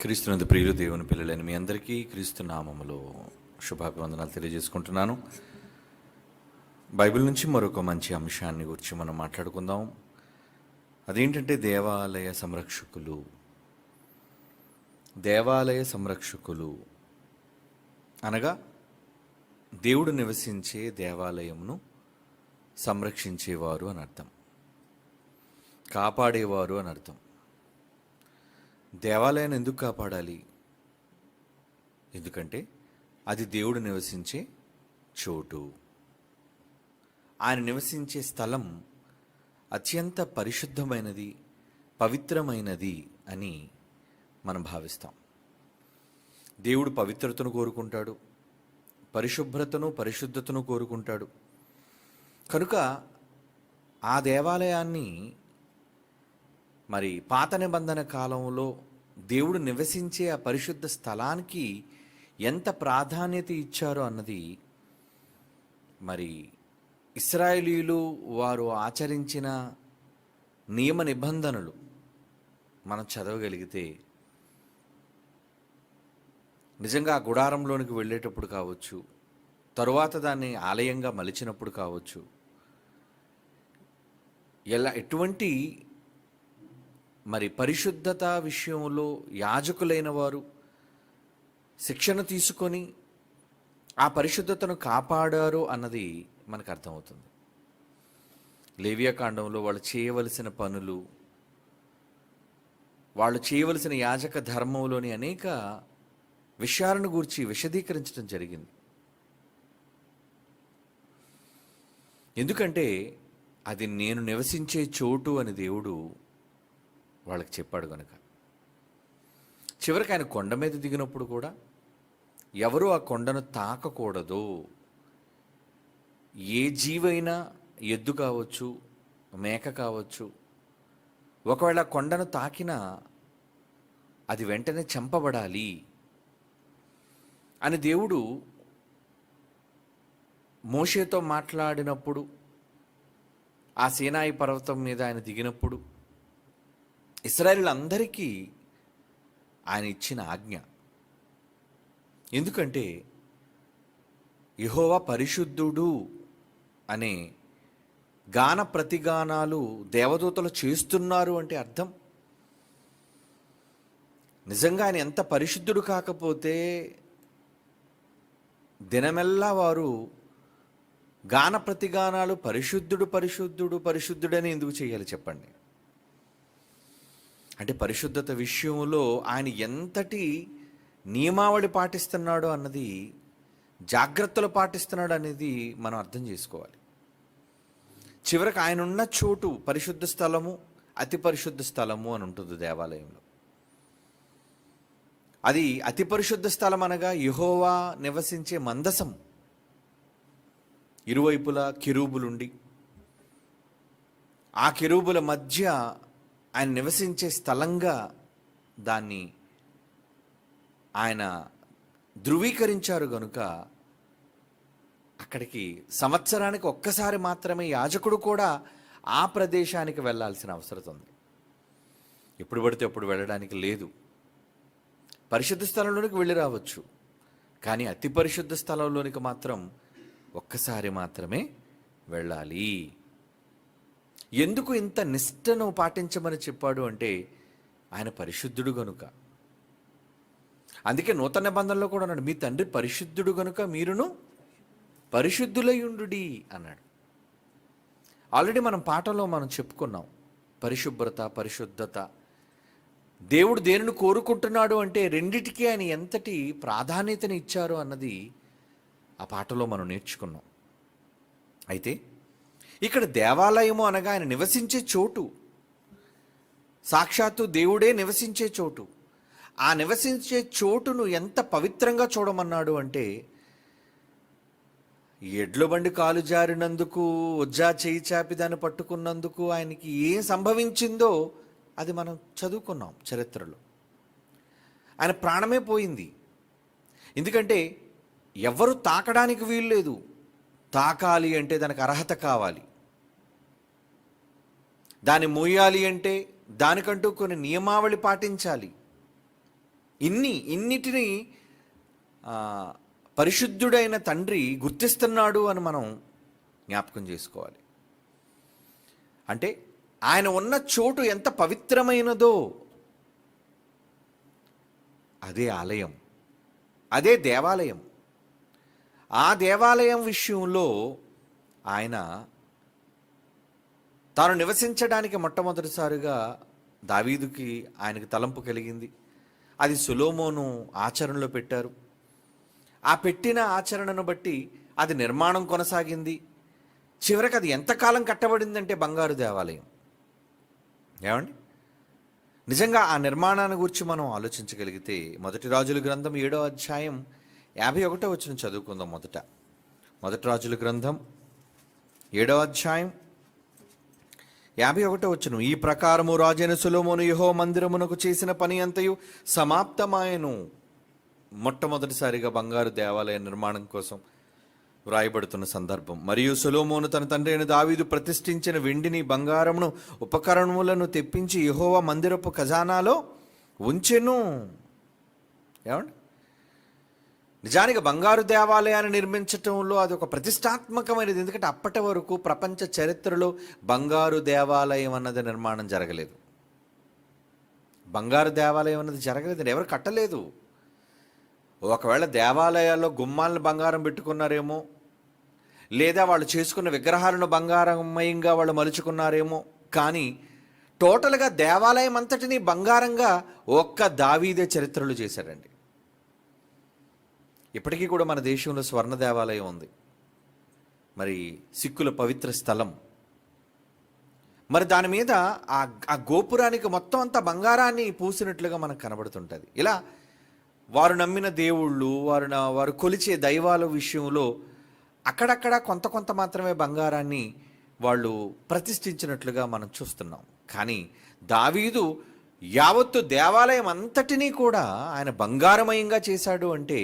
క్రీస్తునందు ప్రియులు దేవుని పిల్లలైన మీ అందరికీ క్రీస్తు నామములో శుభాభివందనాలు తెలియజేసుకుంటున్నాను. బైబిల్ నుంచి మరొక మంచి అంశాన్ని గురించి మనం మాట్లాడుకుందాం. అదేంటంటే దేవాలయ సంరక్షకులు. దేవాలయ సంరక్షకులు అనగా దేవుడు నివసించే దేవాలయమును సంరక్షించేవారు అని అర్థం, కాపాడేవారు అని అర్థం. దేవాలయాన్ని ఎందుకు కాపాడాలి? ఎందుకంటే అది దేవుడు నివసించే చోటు. ఆయన నివసించే స్థలం అత్యంత పరిశుద్ధమైనది, పవిత్రమైనది అని మనం భావిస్తాం. దేవుడు పవిత్రతను కోరుకుంటాడు, పరిశుద్ధతను కోరుకుంటాడు. కనుక ఆ దేవాలయాన్ని మరి పాత నిబంధన కాలంలో దేవుడు నివసించే ఆ పరిశుద్ధ స్థలానికి ఎంత ప్రాధాన్యత ఇచ్చారో అన్నది మరి ఇశ్రాయేలీయులు వారు ఆచరించిన నియమ నిబంధనలు మనం చదవగలిగితే, నిజంగా ఆ గుడారంలోనికి వెళ్ళేటప్పుడు కావచ్చు, తరువాత దాన్ని ఆలయంగా మలిచినప్పుడు కావచ్చు, ఎటువంటి మరి పరిశుద్ధత విషయంలో యాజకులైన వారు శిక్షణ తీసుకొని ఆ పరిశుద్ధతను కాపాడారు అన్నది మనకు అర్థమవుతుంది. లేవియాకాండంలో వాళ్ళు చేయవలసిన పనులు, వాళ్ళు చేయవలసిన యాజక ధర్మంలోని అనేక విషయాలను గూర్చి విశదీకరించడం జరిగింది. ఎందుకంటే అది నేను నివసించే చోటు అని దేవుడు వాళ్ళకి చెప్పాడు కనుక. చివరికి ఆయన కొండ మీద దిగినప్పుడు కూడా ఎవరు ఆ కొండను తాకకూడదు. ఏ జీవైనా, ఎద్దు కావచ్చు, మేక కావచ్చు, ఒకవేళ కొండను తాకినా అది వెంటనే చంపబడాలి అని దేవుడు మోషేతో మాట్లాడినప్పుడు, ఆ సీనాయి పర్వతం మీద ఆయన దిగినప్పుడు ఇశ్రాయేలులందరికీ ఆయన ఇచ్చిన ఆజ్ఞ. ఎందుకంటే యెహోవా పరిశుద్ధుడు అనే గాన ప్రతిగానాలు దేవదూతలు చేస్తున్నారు అంటే అర్థం, నిజంగా ఆయన ఎంత పరిశుద్ధుడు కాకపోతే దినమెల్లా వారు గాన ప్రతిగానాలు పరిశుద్ధుడు పరిశుద్ధుడు పరిశుద్ధుడని ఎందుకు చేయాలి చెప్పండి? అంటే పరిశుద్ధత విషయంలో ఆయన ఎంతటి నియమావళి పాటిస్తున్నాడో అన్నది, జాగ్రత్తలు పాటిస్తున్నాడు అనేది మనం అర్థం చేసుకోవాలి. చివరికి ఆయన ఉన్న చోటు పరిశుద్ధ స్థలము, అతి పరిశుద్ధ స్థలము అని ఉంటుంది దేవాలయంలో. అది అతి పరిశుద్ధ స్థలం అనగా యెహోవా నివసించే మందసం, ఇరువైపులా కెరూబులుండి ఆ కెరూబుల మధ్య ఆయన నివసించే స్థలంగా దాన్ని ఆయన ధృవీకరించారు గనుక అక్కడికి సంవత్సరానికి ఒక్కసారి మాత్రమే యాజకుడు కూడా ఆ ప్రదేశానికి వెళ్ళాల్సిన అవసరం ఉంది. ఎప్పుడు పడితే అప్పుడు వెళ్ళడానికి లేదు. పరిశుద్ధ స్థలంలోనికి వెళ్ళి రావచ్చు, కానీ అతి పరిశుద్ధ స్థలంలోనికి మాత్రం ఒక్కసారి మాత్రమే వెళ్ళాలి. ఎందుకు ఇంత నిష్టను పాటించమని చెప్పాడు అంటే ఆయన పరిశుద్ధుడు గనుక. అందుకే నూతన నిబంధనలో కూడా అన్నాడు, మీ తండ్రి పరిశుద్ధుడు గనుక మీరును పరిశుద్ధులయుండుడి అన్నాడు. ఆల్రెడీ మనం పాఠంలో మనం చెప్పుకున్నాం పరిశుభ్రత, పరిశుద్ధత. దేవుడు దేనిని కోరుకుంటున్నాడు అంటే రెండిటికీ ఆయన ఎంతటి ప్రాధాన్యతని ఇచ్చారు అన్నది ఆ పాఠంలో మనం నేర్చుకున్నాం. అయితే ఇక్కడ దేవాలయము అనగా ఆయన నివసించే చోటు, సాక్షాత్తు దేవుడే నివసించే చోటు. ఆ నివసించే చోటును ఎంత పవిత్రంగా చూడమన్నాడు అంటే, ఎడ్ల బండి కాలు జారినందుకు, ఉజ్జా చేయి చాపి దాన్ని పట్టుకున్నందుకు ఆయనకి ఏం సంభవించిందో అది మనం చదువుకున్నాం చరిత్రలో. ఆయన ప్రాణమే పోయింది. ఎందుకంటే ఎవరు తాకడానికి వీలు లేదు. తాకాలి అంటే దానికి అర్హత కావాలి. దాన్ని మోయాలి అంటే దానికంటూ కొన్ని నియమావళి పాటించాలి. ఇన్నిటిని ఆ, పరిశుద్ధుడైన తండ్రి గుర్తిస్తున్నాడు అని మనం జ్ఞాపకం చేసుకోవాలి. అంటే ఆయన ఉన్న చోటు ఎంత పవిత్రమైనదో అదే ఆలయం, అదే దేవాలయం. ఆ దేవాలయం విషయంలో ఆయన తాను నివసించడానికి మొట్టమొదటిసారిగా దావీదుకి ఆయనకు తలంపు కలిగింది. అది సొలొమోను ఆచరణలో పెట్టారు. ఆ పెట్టిన ఆచరణను బట్టి అది నిర్మాణం కొనసాగింది. చివరికి అది ఎంతకాలం కట్టబడిందంటే బంగారు దేవాలయం. ఏమండి, నిజంగా ఆ నిర్మాణాన్ని గురించి మనం ఆలోచించగలిగితే మొదటి రాజుల గ్రంథం 7వ అధ్యాయం 51వ వచనం చదువుకుందాం. మొదటి రాజుల గ్రంథం 7వ అధ్యాయం 51వ వచనం. ఈ ప్రకారము రాజైన సొలొమోను యెహోవా మందిరమునకు చేసిన పని అంతయు సమాప్తమాయెను. మొట్టమొదటిసారిగా బంగారు దేవాలయ నిర్మాణం కోసం వ్రాయబడుతున్న సందర్భం. మరియు సొలొమోను తన తండ్రి అయిన దావీదు ప్రతిష్ఠించిన వెండిని బంగారమును ఉపకరణములను తెప్పించి యెహోవా మందిరపు ఖజానాలో ఉంచెను. ఏమండి, నిజానికి బంగారు దేవాలయాన్ని నిర్మించటంలో అది ఒక ప్రతిష్టాత్మకమైనది. ఎందుకంటే అప్పటి వరకు ప్రపంచ చరిత్రలో బంగారు దేవాలయం అన్నది నిర్మాణం జరగలేదు. బంగారు దేవాలయం అన్నది జరగలేదు, ఎవరు కట్టలేదు. ఒకవేళ దేవాలయాల్లో గుమ్మాలను బంగారం పెట్టుకున్నారేమో, లేదా వాళ్ళు చేసుకున్న విగ్రహాలను బంగారమయంగా వాళ్ళు మలుచుకున్నారేమో, కానీ టోటల్గా దేవాలయం అంతటినీ బంగారంగా ఒక్క దావీదే చరిత్రలు చేశాడండి. ఇప్పటికీ కూడా మన దేశంలో స్వర్ణ దేవాలయం ఉంది, మరి సిక్కుల పవిత్ర స్థలం. మరి దాని మీద ఆ గోపురానికి మొత్తం అంతా బంగారాన్ని పూసినట్లుగా మనకు కనబడుతుంటుంది. ఇలా వారు నమ్మిన దేవుళ్ళు, వారు కొలిచే దైవాల విషయంలో అక్కడక్కడ కొంత మాత్రమే బంగారాన్ని వాళ్ళు ప్రతిష్ఠించినట్లుగా మనం చూస్తున్నాం. కానీ దావీదు యావత్తు దేవాలయం అంతటినీ కూడా ఆయన బంగారమయంగా చేశాడు. అంటే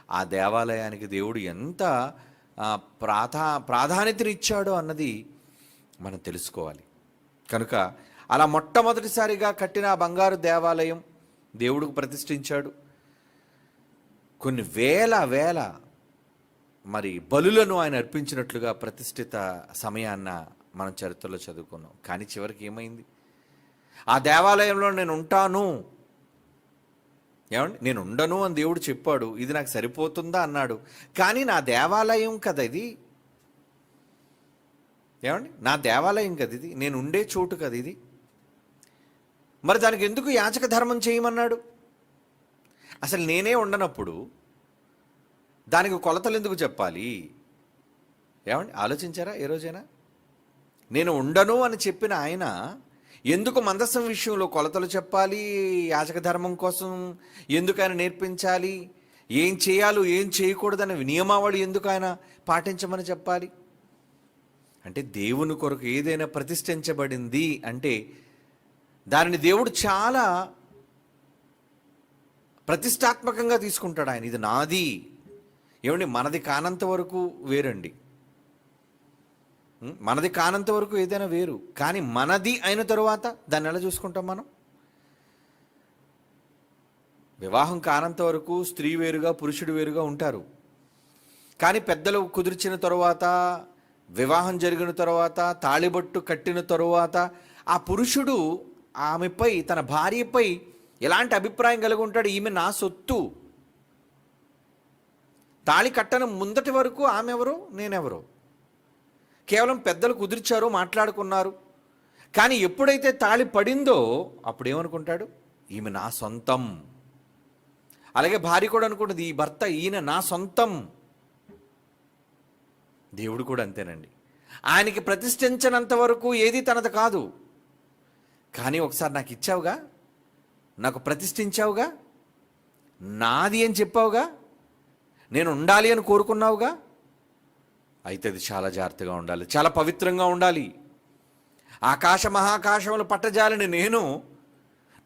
ఆ దేవాలయానికి దేవుడు ఎంత ప్రాధాన్యతనిచ్చాడో అన్నది మనం తెలుసుకోవాలి. కనుక అలా మొట్టమొదటిసారిగా కట్టిన ఆ బంగారు దేవాలయం దేవుడికి ప్రతిష్ఠించాడు. కొన్ని వేల మరి బలులను ఆయన అర్పించినట్లుగా ప్రతిష్ఠిత సమయాన్న మనం చరిత్రలో చదువుకున్నాం. కానీ చివరికి ఏమైంది? ఆ దేవాలయంలో నేను ఉంటాను, ఏమండి, నేను ఉండను అని దేవుడు చెప్పాడు. ఇది నాకు సరిపోతుందా అన్నాడు. కానీ నా దేవాలయం కదా ఇది, ఏమండి, నా దేవాలయం కదా ఇది, నేను ఉండే చోటు కదా ఇది. మరి దానికి ఎందుకు యాజక ధర్మం చేయమన్నాడు? అసలు నేనే ఉండనప్పుడు దానికి కొలతలు ఎందుకు చెప్పాలి? ఏమండి, ఆలోచించారా ఏ రోజైనా? నేను ఉండను అని చెప్పిన ఆయన ఎందుకు మందసం విషయంలో కొలతలు చెప్పాలి? యాజక ధర్మం కోసం ఎందుకు ఆయన నేర్పించాలి? ఏం చేయాలో ఏం చేయకూడదనే నియమావళి ఎందుకు ఆయన పాటించమని చెప్పాలి? అంటే దేవుని కొరకు ఏదైనా ప్రతిష్ఠించబడింది అంటే దానిని దేవుడు చాలా ప్రతిష్టాత్మకంగా తీసుకుంటాడు. ఆయన ఇది నాది. ఏమండి, మనది కానంత వరకు వేరండి. మనది కానంత వరకు ఏదైనా వేరు, కానీ మనది అయిన తరువాత దాన్ని ఎలా చూసుకుంటాం మనం? వివాహం కానంత వరకు స్త్రీ వేరుగా పురుషుడు వేరుగా ఉంటారు. కానీ పెద్దలు కుదిర్చిన తరువాత, వివాహం జరిగిన తరువాత, తాళిబొట్టు కట్టిన తరువాత ఆ పురుషుడు ఆమెపై, తన భార్యపై ఎలాంటి అభిప్రాయం కలిగి ఉంటాడు? ఈమె నా సొత్తు. తాళి కట్టడం ముందటి వరకు ఆమె ఎవరు, నేనెవరు? కేవలం పెద్దలు కుదిర్చారు, మాట్లాడుకున్నారు. కానీ ఎప్పుడైతే తాళి పడిందో అప్పుడు ఏమనుకుంటాడు? ఈమె నా సొంతం. అలాగే భార్య కూడా అనుకుంటుంది, ఈ భర్త ఈయన నా సొంతం. దేవుడు కూడా అంతేనండి. ఆయనకి ప్రతిష్ఠించినంత వరకు ఏది తనది కాదు. కానీ ఒకసారి నాకు ఇచ్చావుగా, నాకు ప్రతిష్ఠించావుగా, నాది అని చెప్పావుగా, నేను ఉండాలి అని కోరుకున్నావుగా, అయితే అది చాలా జాగ్రత్తగా ఉండాలి, చాలా పవిత్రంగా ఉండాలి. ఆకాశ మహాకాశములు పట్టజాలని నేను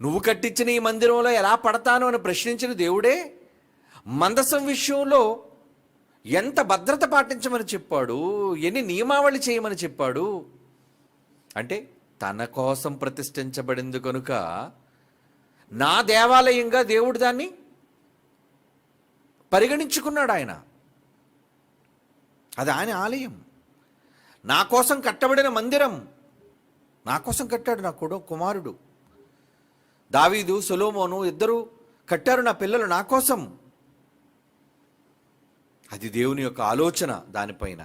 నువ్వు కట్టించిన ఈ మందిరంలో ఎలా పడతాను అని ప్రశ్నించిన దేవుడే మందసం విషయంలో ఎంత భద్రత పాటించమని చెప్పాడు, ఎన్ని నియమావళి చేయమని చెప్పాడు. అంటే తన కోసం ప్రతిష్ఠించబడింది కనుక నా దేవాలయంగా దేవుడు దాన్ని పరిగణించుకున్నాడు. అది ఆయన ఆలయం, నా కోసం కట్టబడిన మందిరం. నా కోసం కట్టాడు నా కుమారుడు దావీదు, సొలొమోను ఇద్దరు కట్టారు, నా పిల్లలు నా కోసం. అది దేవుని యొక్క ఆలోచన దానిపైన.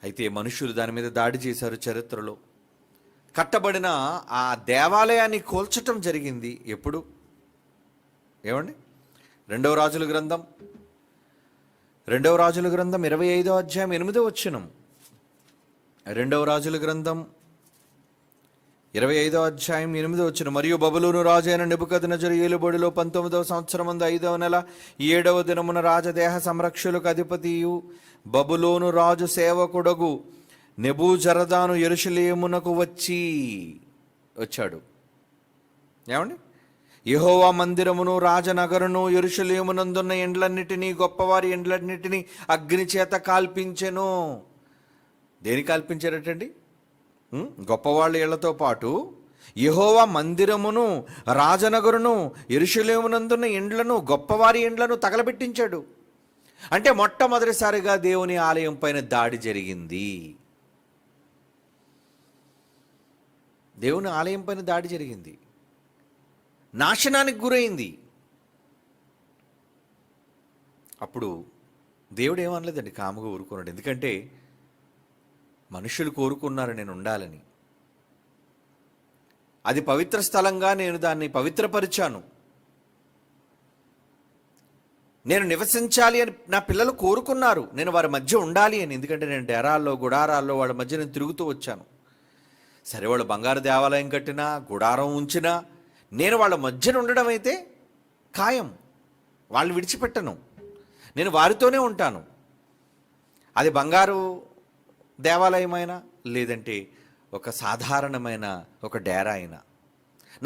అయితే మనుషులు దాని మీద దాడి చేశారు. చరిత్రలో కట్టబడిన ఆ దేవాలయాన్ని కూల్చటం జరిగింది. ఎప్పుడు? ఏమండి? రెండవ రాజుల గ్రంథం 25వ అధ్యాయం 8వ వచనం. రెండవ రాజుల గ్రంథం 25వ అధ్యాయం 8వ వచనం. మరియు బబులోను రాజు అయిన నెబుకద్నెజరు ఏలుబడిలో 19వ సంవత్సరమందు 5వ నెల 7వ దినమున రాజదేహ సంరక్షకులకు అధిపతియు బబులోను రాజు సేవకుడగు నెబూజరదాను యెరూషలేమునకు వచ్చాడు. ఏమండి? యెహోవా మందిరమును, రాజనగరును, యెరూషలేమునందున్న ఎండ్లన్నిటినీ, గొప్పవారి ఎండ్లన్నిటినీ అగ్ని చేత కాల్పించెను. దేని కాల్పించారటండి? గొప్పవాళ్ళ ఇళ్లతో పాటు యెహోవా మందిరమును, రాజనగరును, యెరూషలేమునందున్న ఎండ్లను, గొప్పవారి ఎండ్లను తగలబెట్టించాడు. అంటే మొట్టమొదటిసారిగా దేవుని ఆలయం పైన దాడి జరిగింది. దేవుని ఆలయం పైన దాడి జరిగింది, నాశనానికి గురైంది. అప్పుడు దేవుడు ఏమనలేదండి, కాముగా ఊరుకున్నాడు. ఎందుకంటే మనుషులు కోరుకున్నారు నేను ఉండాలని. అది పవిత్ర స్థలంగా నేను దాన్ని పవిత్రపరిచాను. నేను నివసించాలి అని నా పిల్లలు కోరుకున్నారు, నేను వారి మధ్య ఉండాలి అని. ఎందుకంటే నేను డేరాల్లో, గుడారాల్లో వాళ్ళ మధ్య నేను తిరుగుతూ వచ్చాను. సరే, వాళ్ళు బంగారు దేవాలయం కట్టినా, గుడారం ఉంచినా, నేను వాళ్ళ మధ్యన ఉండడం అయితే ఖాయం. వాళ్ళు విడిచిపెట్టను, నేను వారితోనే ఉంటాను. అది బంగారు దేవాలయమైనా, లేదంటే ఒక సాధారణమైన ఒక డేరా అయినా.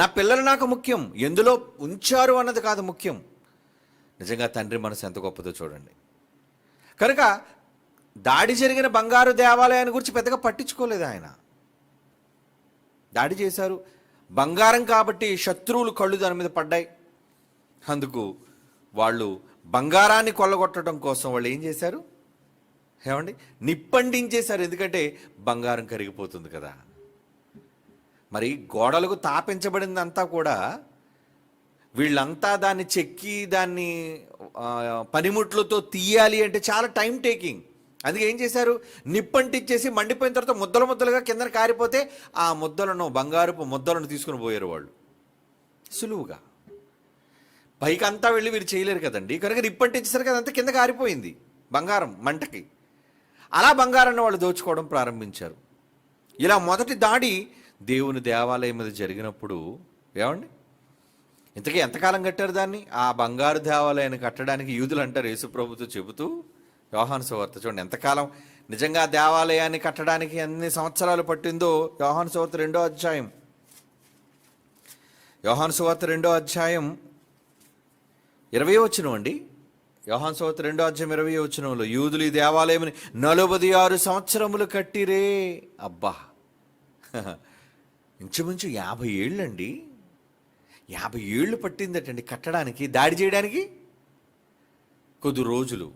నా పిల్లలు నాకు ముఖ్యం, ఎందులో ఉంచారు అన్నది కాదు ముఖ్యం. నిజంగా తండ్రి మనసు ఎంత గొప్పదో చూడండి. కనుక దాడి జరిగిన బంగారు దేవాలయాన్ని గురించి పెద్దగా పట్టించుకోలేదు ఆయన. దాడి చేశారు, బంగారం కాబట్టి శత్రువులు కళ్ళు దాని మీద పడ్డాయి. అందుకు వాళ్ళు బంగారాన్ని కొల్లగొట్టడం కోసం వాళ్ళు ఏం చేశారు? ఏమండి? నిప్పండించేశారు. ఎందుకంటే బంగారం కరిగిపోతుంది కదా. మరి గోడలకు తాపించబడిందంతా కూడా వీళ్ళంతా దాన్ని చెక్కి దాన్ని పనిముట్లతో తీయాలి అంటే చాలా టైం టేకింగ్. అందుకే ఏం చేశారు? నిప్పంటిచ్చేసి మండిపోయిన తర్వాత ముద్దలు ముద్దలుగా కిందన కారిపోతే ఆ ముద్దలను, బంగారపు ముద్దలను తీసుకుని పోయారు వాళ్ళు సులువుగా. పైకి అంతా వెళ్ళి వీరు చేయలేరు కదండి. కనుక నిప్పంటించేసరికి అదంతా కింద కారిపోయింది బంగారం మంటకి. అలా బంగారాన్ని వాళ్ళు దోచుకోవడం ప్రారంభించారు. ఇలా మొదటి దాడి దేవుని దేవాలయం మీద జరిగినప్పుడు ఏమండి, ఇంతకీ ఎంతకాలం కట్టారు దాన్ని? ఆ బంగారు దేవాలయాన్ని కట్టడానికి యూదులు అంటారు యేసుప్రభుతో చెబుతూ, యోహాను సువార్త చూడండి ఎంతకాలం నిజంగా దేవాలయాన్ని కట్టడానికి ఎన్ని సంవత్సరాలు పట్టిందో. యోహాను సువార్త 2వ అధ్యాయం, యోహాను సువార్త 2వ అధ్యాయం 20వ వచనం అండి. యోహాను సువార్త 2వ అధ్యాయం 20వ వచనంలో, యూదులు ఈ దేవాలయం 46 సంవత్సరములు కట్టిరే. అబ్బా, ఇంచుమించు 50 ఏళ్ళండి. 50 ఏళ్ళు పట్టిందటండి కట్టడానికి. దాడి చేయడానికి కొద్ది రోజులు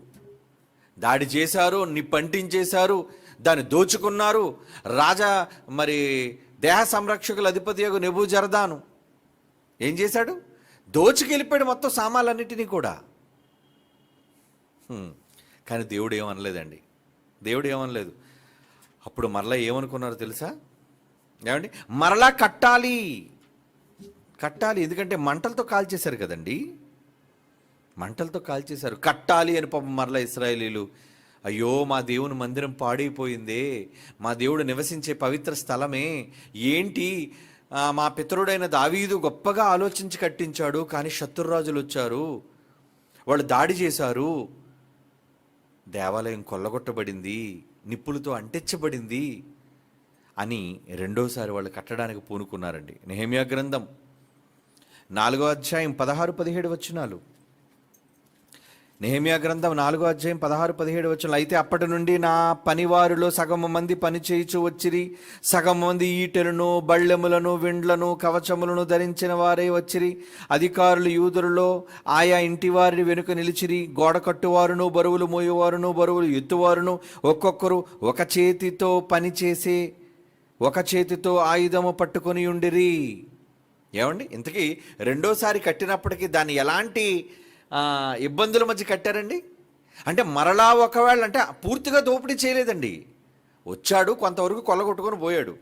దాడి చేశారు, నిప్పంటించేశారు, దాన్ని దోచుకున్నారు. రాజా మరి దేహ సంరక్షకుల అధిపతి యొక్క నెబూజరదాను ఏం చేశాడు? దోచుకెళ్ళిపోయాడు మొత్తం సామాన్లన్నిటినీ కూడా. కానీ దేవుడు ఏమనలేదండి. దేవుడు ఏమనలేదు. అప్పుడు మరలా ఏమనుకున్నారో తెలుసా? ఏమండి, మరలా కట్టాలి. ఎందుకంటే మంటలతో కాల్చేశారు కదండి, మంటలతో కాల్చేశారు. కట్టాలి అని పాపం మరలా ఇశ్రాయేలీలు, అయ్యో మా దేవుని మందిరం పాడైపోయిందే, మా దేవుడు నివసించే పవిత్ర స్థలమే, ఏంటి మా పితరుడైన దావీదు గొప్పగా ఆలోచించి కట్టించాడు, కానీ శత్రురాజులు వచ్చారు, వాళ్ళు దాడి చేశారు, దేవాలయం కొల్లగొట్టబడింది, నిప్పులతో అంటించబడింది అని రెండోసారి వాళ్ళు కట్టడానికి పూనుకున్నారండి. నెహెమ్యా గ్రంథం 4వ అధ్యాయం 16-17 వచనాలు. నెహెమ్యా గ్రంథం 4వ అధ్యాయం 16-17 వచనాలు. అయితే అప్పటి నుండి నా పనివారిలో సగము మంది పని చేయుచు వచ్చిరి, సగం మంది ఈటెలను, బళ్ళెములను, విండ్లను, కవచములను ధరించిన వారే వచ్చిరి. అధికారులు యూదులలో ఆయా ఇంటి వారిని వెనుక నిలిచిరి. గోడ కట్టువారును, బరువులు మోయువారును, బరువులు ఎత్తువారును ఒక్కొక్కరు ఒక చేతితో పని చేసే, ఒక చేతితో ఆయుధము పట్టుకొని ఉండిరి. ఏమండి, ఇంతకీ రెండోసారి కట్టినప్పటికీ దాన్ని ఎలాంటి ఇబ్బందుల మధ్య కట్టారండి? అంటే మరలా ఒకవేళ అంటే పూర్తిగా దోపిడీ చేయలేదండి. వచ్చాడు, కొంతవరకు కొల్లగొట్టుకొని పోయాడు,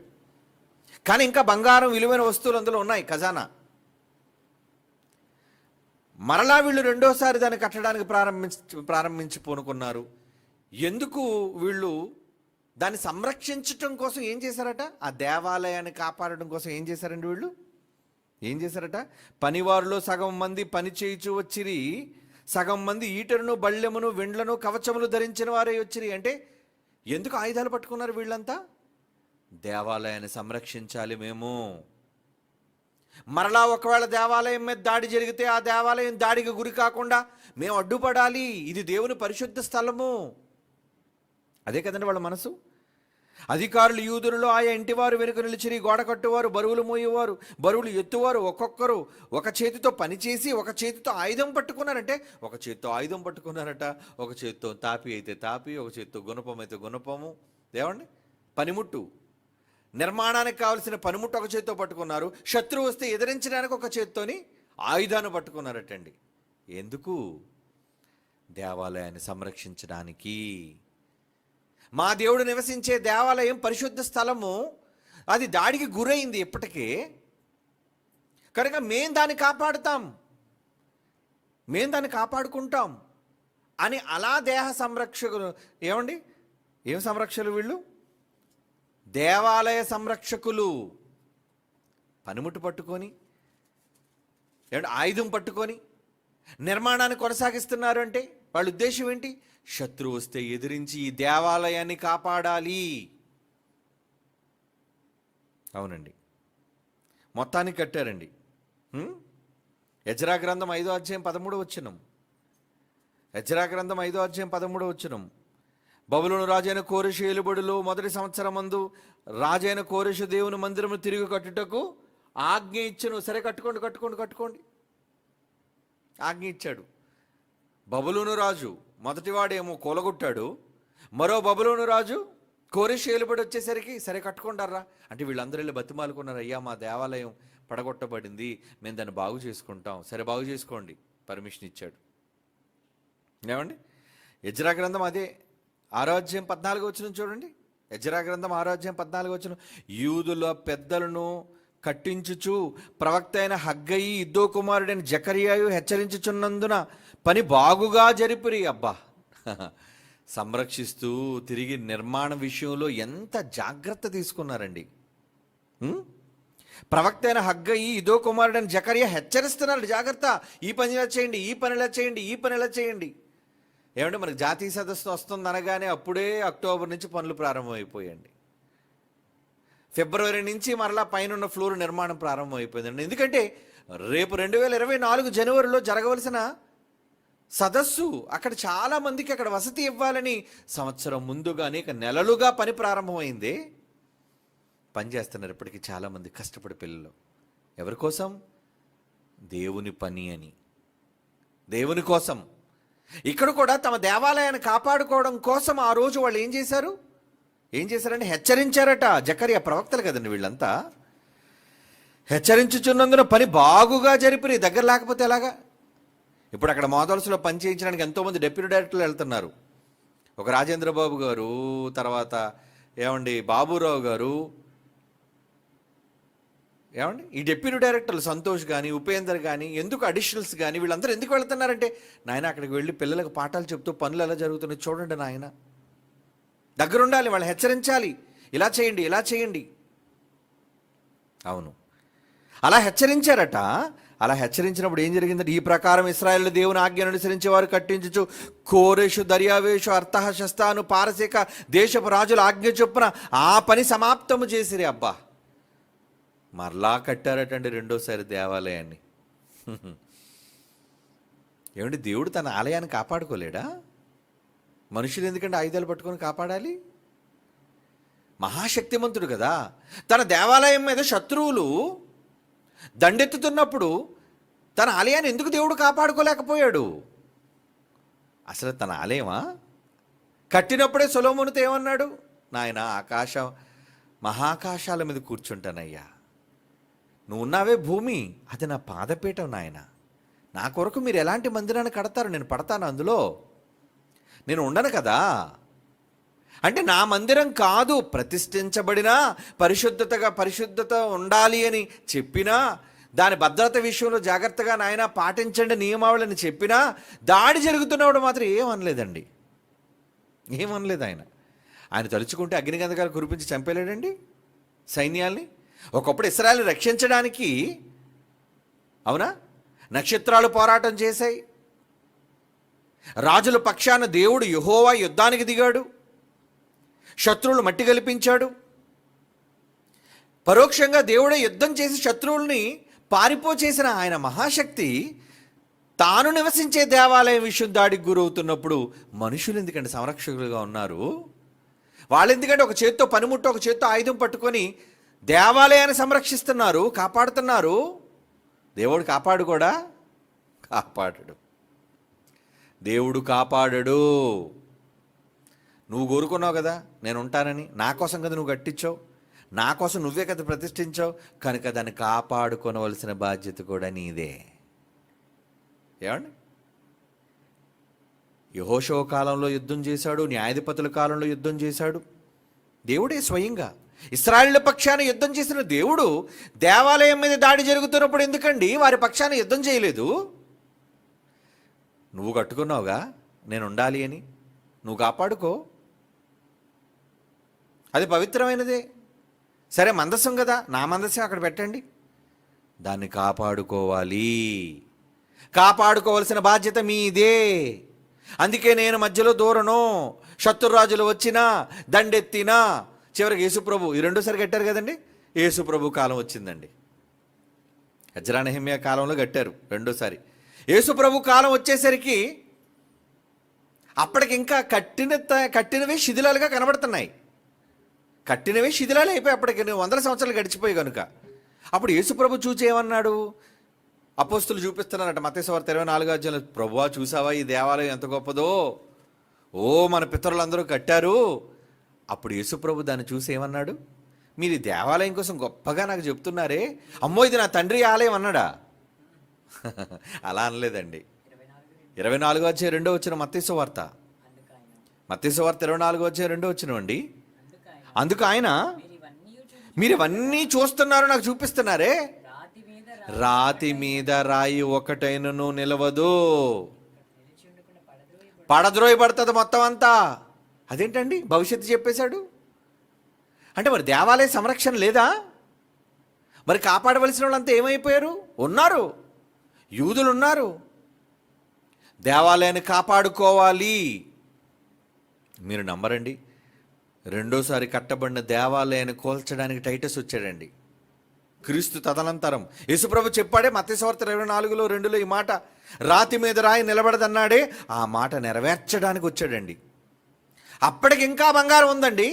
కానీ ఇంకా బంగారం, విలువైన వస్తువులు అందులో ఉన్నాయి, ఖజానా. మరలా వీళ్ళు రెండోసారి దాన్ని కట్టడానికి ప్రారంభించి పూనుకున్నారు. ఎందుకు? వీళ్ళు దాన్ని సంరక్షించటం కోసం ఏం చేశారట? ఆ దేవాలయాన్ని కాపాడడం కోసం ఏం చేశారండి వీళ్ళు? ఏం చేశారట? పనివారిలో సగం మంది పని చేయుచు వచ్చిరి, సగం మంది ఈటెలను, బళ్ళెమును, విండ్లను, కవచములు ధరించిన వారే వచ్చిరి. అంటే ఎందుకు ఆయుధాలు పట్టుకున్నారు వీళ్ళంతా? దేవాలయాన్ని సంరక్షించాలి మేము. మరలా ఒకవేళ దేవాలయం మీద దాడి జరిగితే ఆ దేవాలయం దాడికి గురి కాకుండా మేము అడ్డుపడాలి. ఇది దేవుని పరిశుద్ధ స్థలము. అదే కదండి వాళ్ళ మనసు. అధికారులు యూదులలో ఆయా ఇంటివారు వెనుక నిలిచిరి. గోడ కట్టువారు, బరువులు మోయేవారు, బరువులు ఎత్తువారు ఒక్కొక్కరు ఒక చేతితో పనిచేసి ఒక చేతితో ఆయుధం పట్టుకున్నారంటే, ఒక చేతితో ఆయుధం పట్టుకున్నారట, ఒక చేతితో తాపి అయితే తాపి, ఒక చేతితో గుణపం అయితే గుణపము. ఏమండి, పనిముట్టు, నిర్మాణానికి కావలసిన పనిముట్టు ఒక చేతితో పట్టుకున్నారు. శత్రువు వస్తే ఎదిరించడానికి ఒక చేతితోని ఆయుధాన్ని పట్టుకున్నారటండి. ఎందుకు? దేవాలయాన్ని సంరక్షించడానికి. మా దేవుడు నివసించే దేవాలయం పరిశుద్ధ స్థలము, అది దాడికి గురైంది ఇప్పటికే, కనుక మేము దాన్ని కాపాడుతాం, మేము దాన్ని కాపాడుకుంటాం అని అలా దేహ సంరక్షకులు. ఏమండి, ఏం సంరక్షకులు వీళ్ళు? దేవాలయ సంరక్షకులు. పనిముట్టు పట్టుకొని, ఏమంటే ఆయుధం పట్టుకొని నిర్మాణాన్ని కొనసాగిస్తున్నారు. అంటే వాళ్ళ ఉద్దేశం ఏంటి? శత్రువు వస్తే ఎదిరించి ఈ దేవాలయాన్ని కాపాడాలి. అవునండి, మొత్తానికి కట్టారండి. ఎజ్రా గ్రంథం 5వ అధ్యాయం 13వ వచనం. ఎజ్రా గ్రంథం 5వ అధ్యాయం 13వ వచనం. బబులోను రాజైన కోరెషు ఏలుబడిలో మొదటి సంవత్సరమందు రాజైన కోరెషు దేవుని మందిరము తిరిగి కట్టుటకు ఆజ్ఞ ఇచ్చెను. సరే, కట్టుకోండి కట్టుకోండి కట్టుకోండి ఆజ్ఞ ఇచ్చాడు. బబులోను రాజు మొదటివాడేమో కూలగొట్టాడు, మరో బబులోను రాజు కోరెషు ఏలుబడి వచ్చేసరికి సరే కట్టుకుంటారా అంటే వీళ్ళందరూ వెళ్ళి బతిమాలుకున్నారు. అయ్యా, మా దేవాలయం పడగొట్టబడింది, మేము దాన్ని బాగు చేసుకుంటాం. సరే, బాగు చేసుకోండి, పర్మిషన్ ఇచ్చాడు. ఏమండి, ఎజ్రా గ్రంథం అదే 6వ అధ్యాయం 14వ వచనం చూడండి. ఎజ్రా గ్రంథం 6వ అధ్యాయం 14వ వచనం. యూదుల పెద్దలను కట్టించుచు ప్రవక్త అయిన హగ్గయి, ఇద్దో కుమారుడైన జకర్యాయు హెచ్చరించుచున్నందున పని బాగుగా జరిపిరి. అబ్బా, సంరక్షిస్తూ తిరిగి నిర్మాణ విషయంలో ఎంత జాగ్రత్త తీసుకున్నారండి. ప్రవక్త అయిన హగ్గయి, ఇదో కుమారుడైన జకర్యా హెచ్చరిస్తున్నారు, జాగ్రత్త, ఈ పని ఇలా చేయండి, ఈ పని ఇలా చేయండి, ఈ పని ఇలా చేయండి. ఏమంటే మనకి జాతీయ సదస్సు వస్తుంది అనగానే అప్పుడే అక్టోబర్ నుంచి పనులు ప్రారంభమైపోయాయండి. ఫిబ్రవరి నుంచి మరలా పైన ఫ్లోర్ నిర్మాణం ప్రారంభమైపోయిందండి. ఎందుకంటే రేపు 2024 జనవరిలో జరగవలసిన సదస్సు, అక్కడ చాలామందికి అక్కడ వసతి ఇవ్వాలని సంవత్సరం ముందుగా అనేక నెలలుగా పని ప్రారంభమైంది. పనిచేస్తున్నారు ఇప్పటికీ చాలామంది కష్టపడి పిల్లలు. ఎవరి కోసం? దేవుని పని అని, దేవుని కోసం. ఇక్కడ కూడా తమ దేవాలయాన్ని కాపాడుకోవడం కోసం ఆ రోజు వాళ్ళు ఏం చేశారంటే హెచ్చరించారట. జకర్యా ప్రవక్తలు కదండి వీళ్ళంతా. హెచ్చరించుచున్నందున పని బాగుగా జరిపిరి. దగ్గర లేకపోతే ఎలాగా? ఇప్పుడు అక్కడ మోదల్స్లో పని చేయించడానికి ఎంతోమంది డెప్యూటీ డైరెక్టర్లు వెళ్తున్నారు. ఒక రాజేంద్ర బాబు గారు, తర్వాత ఏమండి బాబురావు గారు, ఏమండి ఈ డెప్యూటీ డైరెక్టర్లు సంతోష్ కానీ, ఉపేందర్ కానీ, ఎందుకు అడిషనల్స్ కానీ వీళ్ళందరూ ఎందుకు వెళ్తున్నారంటే, నాయన అక్కడికి వెళ్ళి పిల్లలకు పాఠాలు చెప్తూ పనులు ఎలా జరుగుతున్నాయి చూడండి నాయన, దగ్గరుండాలి, వాళ్ళు హెచ్చరించాలి, ఇలా చేయండి ఇలా చేయండి. అవును, అలా హెచ్చరించారట. అలా హెచ్చరించినప్పుడు ఏం జరిగిందంటే, ఈ ప్రకారం ఇశ్రాయేలు దేవుని ఆజ్ఞను అనుసరించే వారు కట్టించుచు కోరెషు, దర్యావేషు, అర్తహషస్తాను, పారసీక దేశపు రాజుల ఆజ్ఞ చొప్పున ఆ పని సమాప్తము చేసిరి. అబ్బా, మరలా కట్టారటండి రెండోసారి దేవాలయాన్ని. ఏమంటే దేవుడు తన ఆలయాన్ని కాపాడుకోలేడా? మనుషులు ఎందుకంటే ఆయుధాలు పట్టుకొని కాపాడాలి? మహాశక్తిమంతుడు కదా. తన దేవాలయం మీద శత్రువులు దండెత్తుతున్నప్పుడు తన ఆలయాన్ని ఎందుకు దేవుడు కాపాడుకోలేకపోయాడు? అసలు తన ఆలయమా? కట్టినప్పుడే సొలొమోనుతో ఏమన్నాడు? నాయన మహాకాశాల మీద కూర్చుంటానయ్యా, నువ్వు ఉన్నావే భూమి, అది నా పాదపీఠం నాయన. నా కొరకు మీరు ఎలాంటి మందిరాన్ని కడతారు, నేను పడతాను అందులో, నేను ఉండను కదా. అంటే నా మందిరం కాదు, ప్రతిష్ఠించబడినా పరిశుద్ధత ఉండాలి అని చెప్పినా, దాని భద్రత విషయంలో జాగ్రత్తగా నాయన పాటించండి నియమావళిని చెప్పినా, దాడి జరుగుతున్నప్పుడు మాత్రం ఏమనలేదండి. ఏమనలేదు ఆయన తలుచుకుంటే అగ్నిగంధకాలు కురిపించి చంపేలేడండి సైన్యాల్ని. ఒకప్పుడు ఇశ్రాయేలుని రక్షించడానికి, అవునా, నక్షత్రాలు పోరాటం చేశాయి. రాజుల పక్షాన దేవుడు యెహోవా యుద్ధానికి దిగాడు, శత్రువులు మట్టి కల్పించాడు. పరోక్షంగా దేవుడే యుద్ధం చేసి శత్రువుల్ని పారిపోచేసిన ఆయన మహాశక్తి తాను నివసించే దేవాలయం విషయం దాడికి గురవుతున్నప్పుడు మనుషులు ఎందుకంటే సంరక్షకులుగా ఉన్నారు? వాళ్ళు ఎందుకంటే ఒక చేత్తో పనిముట్టు, ఒక చేత్తో ఆయుధం పట్టుకొని దేవాలయాన్ని సంరక్షిస్తున్నారు, కాపాడుతున్నారు? దేవుడు కాపాడు కూడా కాపాడడు. దేవుడు కాపాడడు. నువ్వు కోరుకున్నావు కదా నేను ఉంటానని, నా కోసం కదా నువ్వు కట్టించావు, నా కోసం నువ్వే కదా ప్రతిష్ఠించావు, కనుక దాన్ని కాపాడుకోవలసిన బాధ్యత కూడా నీదే. ఏమండి, యెహోషువ కాలంలో యుద్ధం చేశాడు, న్యాయాధిపతుల కాలంలో యుద్ధం చేశాడు. దేవుడే స్వయంగా ఇశ్రాయేలు పక్షాన యుద్ధం చేసిన దేవుడు దేవాలయం మీద దాడి జరుగుతున్నప్పుడు ఎందుకండి వారి పక్షాన యుద్ధం చేయలేదు? నువ్వు కట్టుకున్నావుగా నేను ఉండాలి అని, నువ్వు కాపాడుకో, అది పవిత్రమైనదే. సరే మందసం కదా, నా మందసం అక్కడ పెట్టండి, దాన్ని కాపాడుకోవాలి. కాపాడుకోవాల్సిన బాధ్యత మీదే. అందుకే నేను మధ్యలో దూరను, శత్రురాజులు వచ్చినా దండెత్తినా. చివరికి యేసుప్రభు ఈ రెండోసారి కట్టారు కదండి. యేసుప్రభు కాలం వచ్చిందండి, ఎజ్రా నెహెమ్యా కాలంలో కట్టారు రెండోసారి. యేసుప్రభు కాలం వచ్చేసరికి అప్పటికి ఇంకా కట్టినవే శిథిలాలుగా కనబడుతున్నాయి. కట్టినవే శిథిలాలు అయిపోయి అప్పటికి 100 సంవత్సరాలు గడిచిపోయి కనుక అప్పుడు యేసుప్రభు చూచి ఏమన్నాడు? అపోస్తులు చూపిస్తున్నారట మత్తయి సువార్త 24వ అధ్యాయంలో, ప్రభువా చూసావా ఈ దేవాలయం ఎంత గొప్పదో, ఓ మన పితరులందరూ కట్టారు. అప్పుడు యేసుప్రభు దాన్ని చూసి ఏమన్నాడు? మీరు ఈ దేవాలయం కోసం గొప్పగా నాకు చెప్తున్నారే, అమ్మో ఇది నా తండ్రి ఆలయం అన్నాడా? అలా అనలేదండి. 24వ అధ్యాయం 2వ వచనం మత్తయి సువార్త 24వ అధ్యాయం 2వ వచనం అండి. అందుకు ఆయన, మీరు ఇవన్నీ చూస్తున్నారు, నాకు చూపిస్తున్నారే, రాతి మీద రాయి ఒకటైనను నిలవదు, పడద్రోయబడుతుంది మొత్తం అంతా. అదేంటండి భవిష్యత్తు చెప్పేశాడు అంటే? మరి దేవాలయ సంరక్షణ లేదా? మరి కాపాడవలసిన వాళ్ళంతా ఏమైపోయారు? ఉన్నారు, యూదులు ఉన్నారు. దేవాలయాన్ని కాపాడుకోవాలి. మీరు నమ్మరండి, రెండోసారి కట్టబడిన దేవాలయాన్ని కోల్చడానికి టైటస్ వచ్చాడండి. క్రీస్తు తదనంతరం యేసుప్రభు చెప్పాడే మత్తయి సువార్త 24:2 ఈ మాట, రాతి మీద రాయి నిలబడదన్నాడే, ఆ మాట నెరవేర్చడానికి వచ్చాడండి. అప్పటికి ఇంకా బంగారం ఉందండి,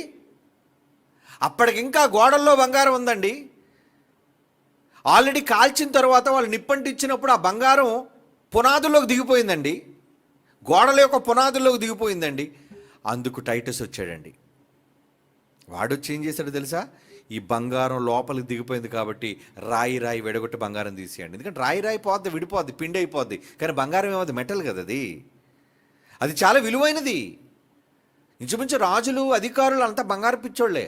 అప్పటికి ఇంకా గోడల్లో బంగారం ఉందండి. ఆల్రెడీ కాల్చిన తర్వాత వాళ్ళు నిప్పంటిచ్చినప్పుడు ఆ బంగారం పునాదుల్లోకి దిగిపోయిందండి, గోడల యొక్క పునాదుల్లోకి దిగిపోయిందండి. అందుకు టైటస్ వచ్చాడండి. వాడొచ్చి ఏం చేశాడు తెలుసా? ఈ బంగారం లోపలికి దిగిపోయింది కాబట్టి రాయి విడగొట్టి బంగారం తీసేయండి. ఎందుకంటే రాయి పోద్ది, విడిపోద్ది, పిండి అయిపోద్ది. కానీ బంగారం ఏమవుతుంది? మెటల్ కదా అది చాలా విలువైనది. ఇంచుమించు రాజులు అధికారులు అంతా బంగారం పిచ్చోళ్లే,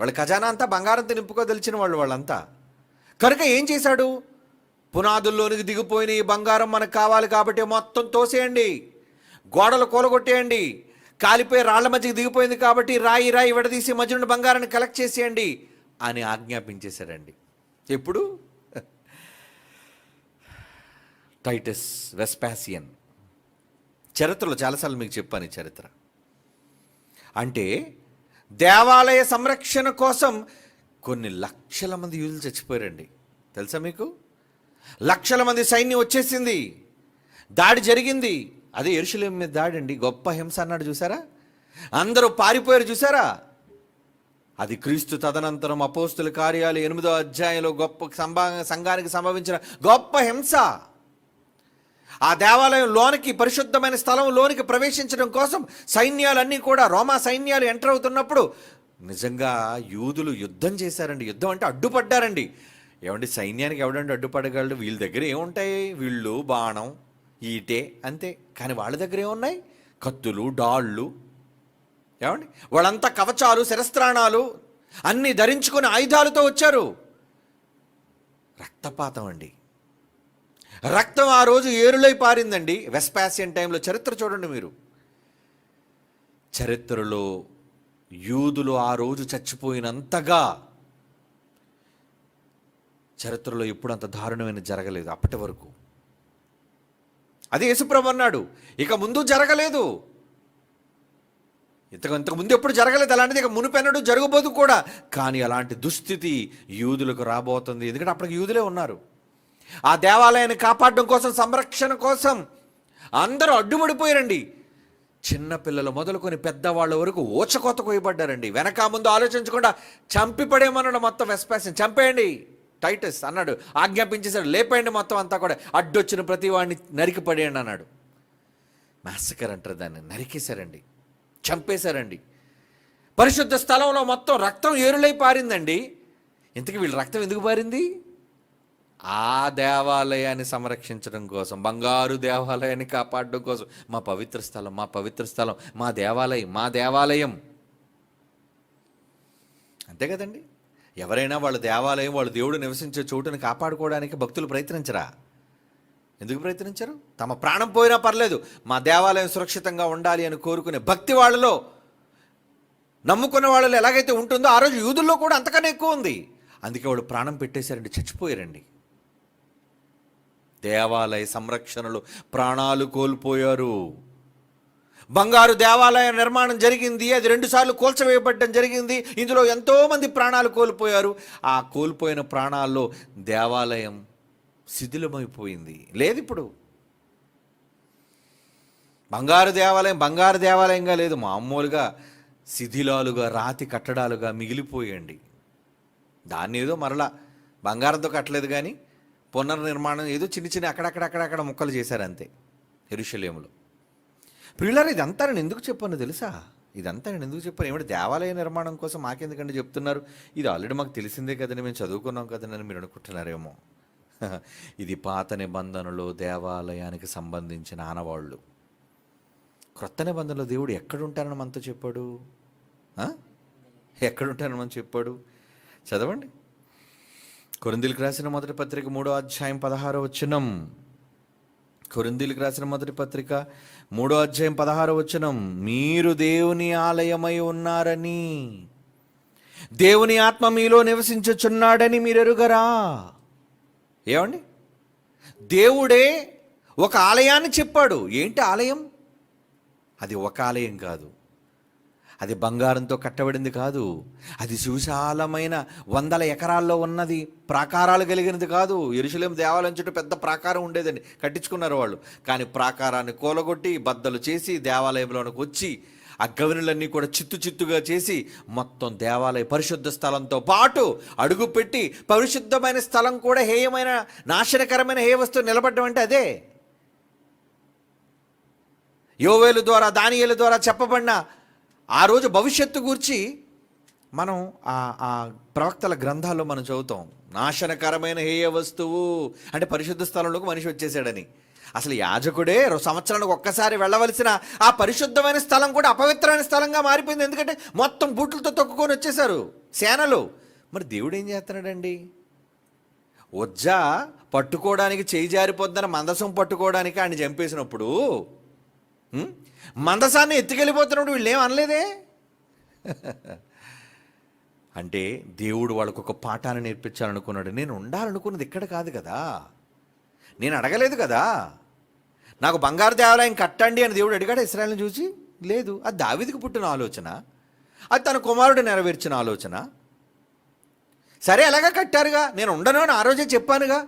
వాళ్ళ ఖజానా అంతా బంగారంతో నింపుకోదలిచిన వాళ్ళంతా. కనుక ఏం చేశాడు? పునాదుల్లోనికి దిగిపోయిన ఈ బంగారం మనకు కావాలి కాబట్టి మొత్తం తోసేయండి, గోడలు కూలగొట్టేయండి, కాలిపోయి రాళ్ల మధ్యకి దిగిపోయింది కాబట్టి రాయి విడదీసి మధ్యలో బంగారాన్ని కలెక్ట్ చేసేయండి అని ఆజ్ఞాపించేశారండి. ఎప్పుడు? Titus Vespasian. చరిత్రలో చాలాసార్లు మీకు చెప్పాను ఈ చరిత్ర. అంటే దేవాలయ సంరక్షణ కోసం కొన్ని లక్షల మంది యూదులు చచ్చిపోయారండి. తెలుసా మీకు? లక్షల మంది సైన్యం వచ్చేసింది. దాడి జరిగింది. అదే యెరూషలేము మీద దాడి అండి. గొప్ప హింస అన్నాడు చూసారా? అందరూ పారిపోయారు చూసారా? అది క్రీస్తు తదనంతరం అపోస్తుల కార్యాలు 8వ అధ్యాయంలో గొప్ప సంఘానికి సంభవించిన గొప్ప హింస. ఆ దేవాలయం లోనికి, పరిశుద్ధమైన స్థలం లోనికి ప్రవేశించడం కోసం సైన్యాలన్నీ కూడా, రోమా సైన్యాలు ఎంటర్ అవుతున్నప్పుడు నిజంగా యూదులు యుద్ధం చేశారండి. యుద్ధం అంటే అడ్డుపడ్డారండి. ఏమంటే సైన్యానికి ఎవడంటే అడ్డుపడగలడు? వీళ్ళ దగ్గర ఏముంటాయి? వీళ్ళు బాణం, ఈటే అంతే. కానీ వాళ్ళ దగ్గర ఏమున్నాయి? కత్తులు, డాళ్ళు. ఏమండి వాళ్ళంతా కవచాలు, శిరస్త్రాణాలు అన్నీ ధరించుకొని ఆయుధాలతో వచ్చారు. రక్తపాతం అండి. రక్తం ఆ రోజు ఏరులై పారిందండి. వెస్పాసియన్ టైంలో చరిత్ర చూడండి మీరు. చరిత్రలో యూదులు ఆ రోజు చచ్చిపోయినంతగా చరిత్రలో ఎప్పుడు అంత దారుణమైన జరగలేదు అప్పటి వరకు. అదే యేసుప్రభు అన్నాడు, ఇక ముందు జరగలేదు, ఇంతకు ముందు ఎప్పుడు జరగలేదు అలాంటిది, ఇక మునుపెన్నడూ జరగబోదు కూడా. కానీ అలాంటి దుస్థితి యూదులకు రాబోతుంది. ఎందుకంటే అప్పటికి యూదులే ఉన్నారు. ఆ దేవాలయాన్ని కాపాడడం కోసం, సంరక్షణ కోసం అందరూ అడ్డుపడిపోయారండి. చిన్న పిల్లలు మొదలుకొని పెద్దవాళ్ళ వరకు ఊచకోత కోయబడ్డారండి. వెనక ముందు ఆలోచించకుండా చంపి పడేమన్నాడు మొత్తం వెస్పాసియన్. చంపేయండి టైటస్ అన్నాడు, ఆజ్ఞాపించేశాడు. లేపేయండి మొత్తం అంతా కూడా, అడ్డొచ్చిన ప్రతి వాడిని నరికి పడేయండి అన్నాడు. మాసకర్ అంటారు దాన్ని. నరికేశారండి, చంపేశారండి. పరిశుద్ధ స్థలంలో మొత్తం రక్తం ఏరులై పారిందండి. ఇంతకీ వీళ్ళ రక్తం ఎందుకు పారింది? ఆ దేవాలయాన్ని సంరక్షించడం కోసం, బంగారు దేవాలయాన్ని కాపాడడం కోసం. మా పవిత్ర స్థలం, మా పవిత్ర స్థలం, మా దేవాలయం, మా దేవాలయం. అంతే కదండి. ఎవరైనా వాళ్ళ దేవాలయం, వాళ్ళ దేవుడు నివసించే చోటుని కాపాడుకోవడానికి భక్తులు ప్రయత్నించరా? ఎందుకు ప్రయత్నించరు? తమ ప్రాణం పోయినా పర్లేదు, మా దేవాలయం సురక్షితంగా ఉండాలి అని కోరుకునే భక్తి వాళ్ళలో, నమ్ముకున్న వాళ్ళలో ఎలాగైతే ఉంటుందో ఆ రోజు యూదుల్లో కూడా అంతకన్నా ఎక్కువ ఉంది. అందుకే వాళ్ళు ప్రాణం పెట్టేశారండి, చచ్చిపోయారండి. దేవాలయ సంరక్షణలో ప్రాణాలు కోల్పోయారు. బంగారు దేవాలయ నిర్మాణం జరిగింది, అది 2 సార్లు కూల్చవేయబడడం జరిగింది. ఇందులో ఎంతోమంది ప్రాణాలు కోల్పోయారు. ఆ కోల్పోయిన ప్రాణాల్లో దేవాలయం శిథిలమైపోయింది. లేదు ఇప్పుడు బంగారు దేవాలయంగా లేదు, మామూలుగా శిథిలాలుగా, రాతి కట్టడాలుగా మిగిలిపోయండి. దాన్ని ఏదో మరలా బంగారంతో కట్టలేదు కానీ పునర్నిర్మాణం ఏదో చిన్న అక్కడక్కడ ముక్కలు చేశారు అంతే యెరూషలేములో. ప్రియులారా, ఇదంతా నేను ఎందుకు చెప్పాను తెలుసా? ఏమిటి దేవాలయ నిర్మాణం కోసం మాకెందుకంటే చెప్తున్నారు? ఇది ఆల్రెడీ మాకు తెలిసిందే కదండి, మేము చదువుకున్నాం కదండి అని మీరు అనుకుంటున్నారేమో. ఇది పాత నిబంధనలో దేవాలయానికి సంబంధించిన ఆనవాళ్ళు. క్రొత్త నిబంధనలో దేవుడు ఎక్కడుంటారని మనతో చెప్పాడు? ఎక్కడుంటారని మనం చెప్పాడు? చదవండి. కొరింథీయులకు రాసిన మొదటి పత్రిక 3వ అధ్యాయం 16వ వచనం. కొరింథీయులకు రాసిన మొదటి పత్రిక 3వ అధ్యాయం 16వ వచనం. మీరు దేవుని ఆలయమై ఉన్నారని, దేవుని ఆత్మ మీలో నివసించుచున్నాడని మీరు ఎరుగరా? ఏమండి, దేవుడే ఒక ఆలయాన్ని చెప్పాడు. ఏంటి ఆలయం? అది ఒక ఆలయం కాదు, అది బంగారంతో కట్టబడింది కాదు, అది సువిశాలమైన 100 ఎకరాల్లో ఉన్నది, ప్రాకారాలు కలిగినది కాదు. యెరూషలేము దేవాలయం చుట్టూ పెద్ద ప్రాకారం ఉండేదండి, కట్టించుకున్నారు వాళ్ళు. కానీ ప్రాకారాన్ని కూలగొట్టి బద్దలు చేసి దేవాలయంలోనికి వచ్చి ఆ గవనులన్నీ కూడా చిత్తుగా చేసి మొత్తం దేవాలయ పరిశుద్ధ స్థలంతో పాటు అడుగుపెట్టి, పరిశుద్ధమైన స్థలం కూడా హేయమైన, నాశనకరమైన హేయ వస్తువు నిలబడ్డం అంటే అదే. యోవేలు ద్వారా, దానియేలు ద్వారా చెప్పబడిన ఆ రోజు భవిష్యత్తు గురించి మనం ఆ ప్రవక్తల గ్రంథాల్లో మనం చదువుతాం. నాశనకరమైన హేయ వస్తువు అంటే పరిశుద్ధ స్థలంలోకి మనిషి వచ్చేసాడని. అసలు యాజకుడే సంవత్సరానికి ఒక్కసారి వెళ్ళవలసిన ఆ పరిశుద్ధమైన స్థలం కూడా అపవిత్రమైన స్థలంగా మారిపోయింది. ఎందుకంటే మొత్తం బూట్లతో తొక్కుకొని వచ్చేసారు సేనలు. మరి దేవుడు ఏం చేస్తున్నాడండి? వజ్జా పట్టుకోవడానికి చేయి జారిపోద్దని మందసం పట్టుకోవడానికి ఆయన చంపేసినప్పుడు మందసాన్ని ఎత్తుకెళ్ళిపోతున్నప్పుడు వీళ్ళు ఏం అనలేదే? అంటే దేవుడు వాళ్ళకు ఒక పాఠాన్ని నేర్పించాలనుకున్నాడు. నేను ఉండాలనుకున్నది ఇక్కడ కాదు కదా, నేను అడగలేదు కదా. నాకు బంగారు దేవాలయం కట్టండి అని దేవుడు అడిగాడు ఇశ్రాయేలుని చూసి? లేదు. అది దావీదుకు పుట్టిన ఆలోచన, అది తన కుమారుడు నెరవేర్చిన ఆలోచన. సరే, ఎలాగా కట్టారుగా, నేను ఉండను అని ఆ రోజే చెప్పానుగా.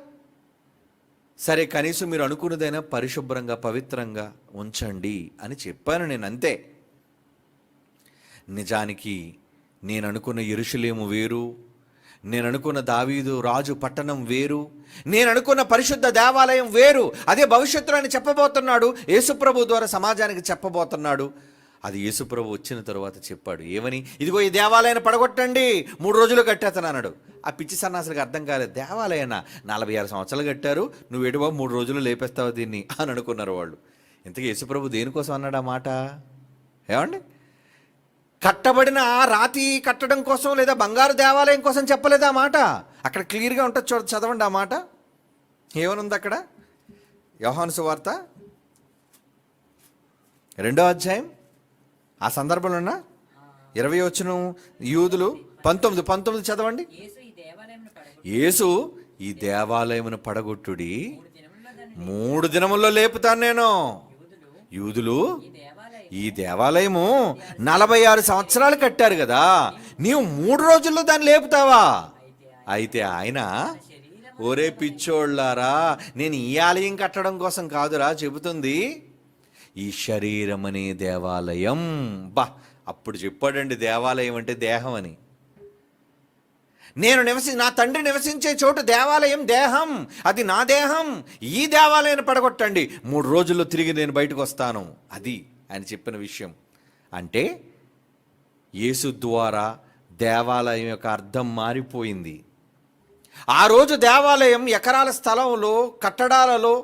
సరే కనీసం మీరు అనుకున్నదైనా పరిశుభ్రంగా పవిత్రంగా ఉంచండి అని చెప్పాను నేను, అంతే. నిజానికి నేను అనుకున్న యెరూషలేము వేరు, నేను అనుకున్న దావీదు రాజు పట్టణం వేరు, నేను అనుకున్న పరిశుద్ధ దేవాలయం వేరు. అదే భవిష్యత్తులో ఆయన చెప్పబోతున్నాడు, యేసుప్రభు ద్వారా సమాజానికి చెప్పబోతున్నాడు. అది యేసుప్రభు వచ్చిన తరువాత చెప్పాడు. ఏమని? ఇదిగో ఈ దేవాలయాన్ని పడగొట్టండి, 3 రోజులు కట్టేస్తాను అన్నాడు. ఆ పిచ్చి సన్నాసులకు అర్థం కాలేదు. దేవాలయాన్న 46 సంవత్సరాలు కట్టారు, నువ్వు ఎటువా 3 రోజులు లేపేస్తావు దీన్ని అని అనుకున్నారు వాళ్ళు. ఇంతకీ యేసుప్రభు దేనికోసం అన్నాడు ఆ మాట? ఏమండి? కట్టబడిన ఆ రాతి కట్టడం కోసం లేదా బంగారు దేవాలయం కోసం చెప్పలేదు ఆ మాట. అక్కడ క్లియర్గా ఉంటుంది, చదవండి ఆ మాట ఏమనుంది అక్కడ. యోహాను సువార్త 2వ అధ్యాయం ఆ సందర్భంలో 20 వచనం, యూదులు 19 చదవండి. యేసు ఈ దేవాలయమును పడగొట్టుడి, 3 దినముల్లో లేపుతాను నేను. యూదులు ఈ దేవాలయము 46 సంవత్సరాలు కట్టారు కదా, నీవు 3 రోజుల్లో దాన్ని లేపుతావా? అయితే ఆయన, ఒరే పిచ్చోళ్ళారా, నేను ఈ ఆలయం కట్టడం కోసం కాదురా చెబుతుంది, ఈ శరీరం అనే దేవాలయం. అప్పుడు చెప్పాడండి దేవాలయం అంటే దేహం అని. నేను నా తండ్రి నివసించే చోటు దేవాలయం, దేహం, అది నా దేహం. ఈ దేవాలయాన్ని పడగొట్టండి, 3 రోజుల్లో తిరిగి నేను బయటకు వస్తాను. అది ఆయన చెప్పిన విషయం. అంటే యేసు ద్వారా దేవాలయం యొక్క అర్థం మారిపోయింది. ఆ రోజు దేవాలయం ఎకరాల స్థలంలో, కట్టడాలలో,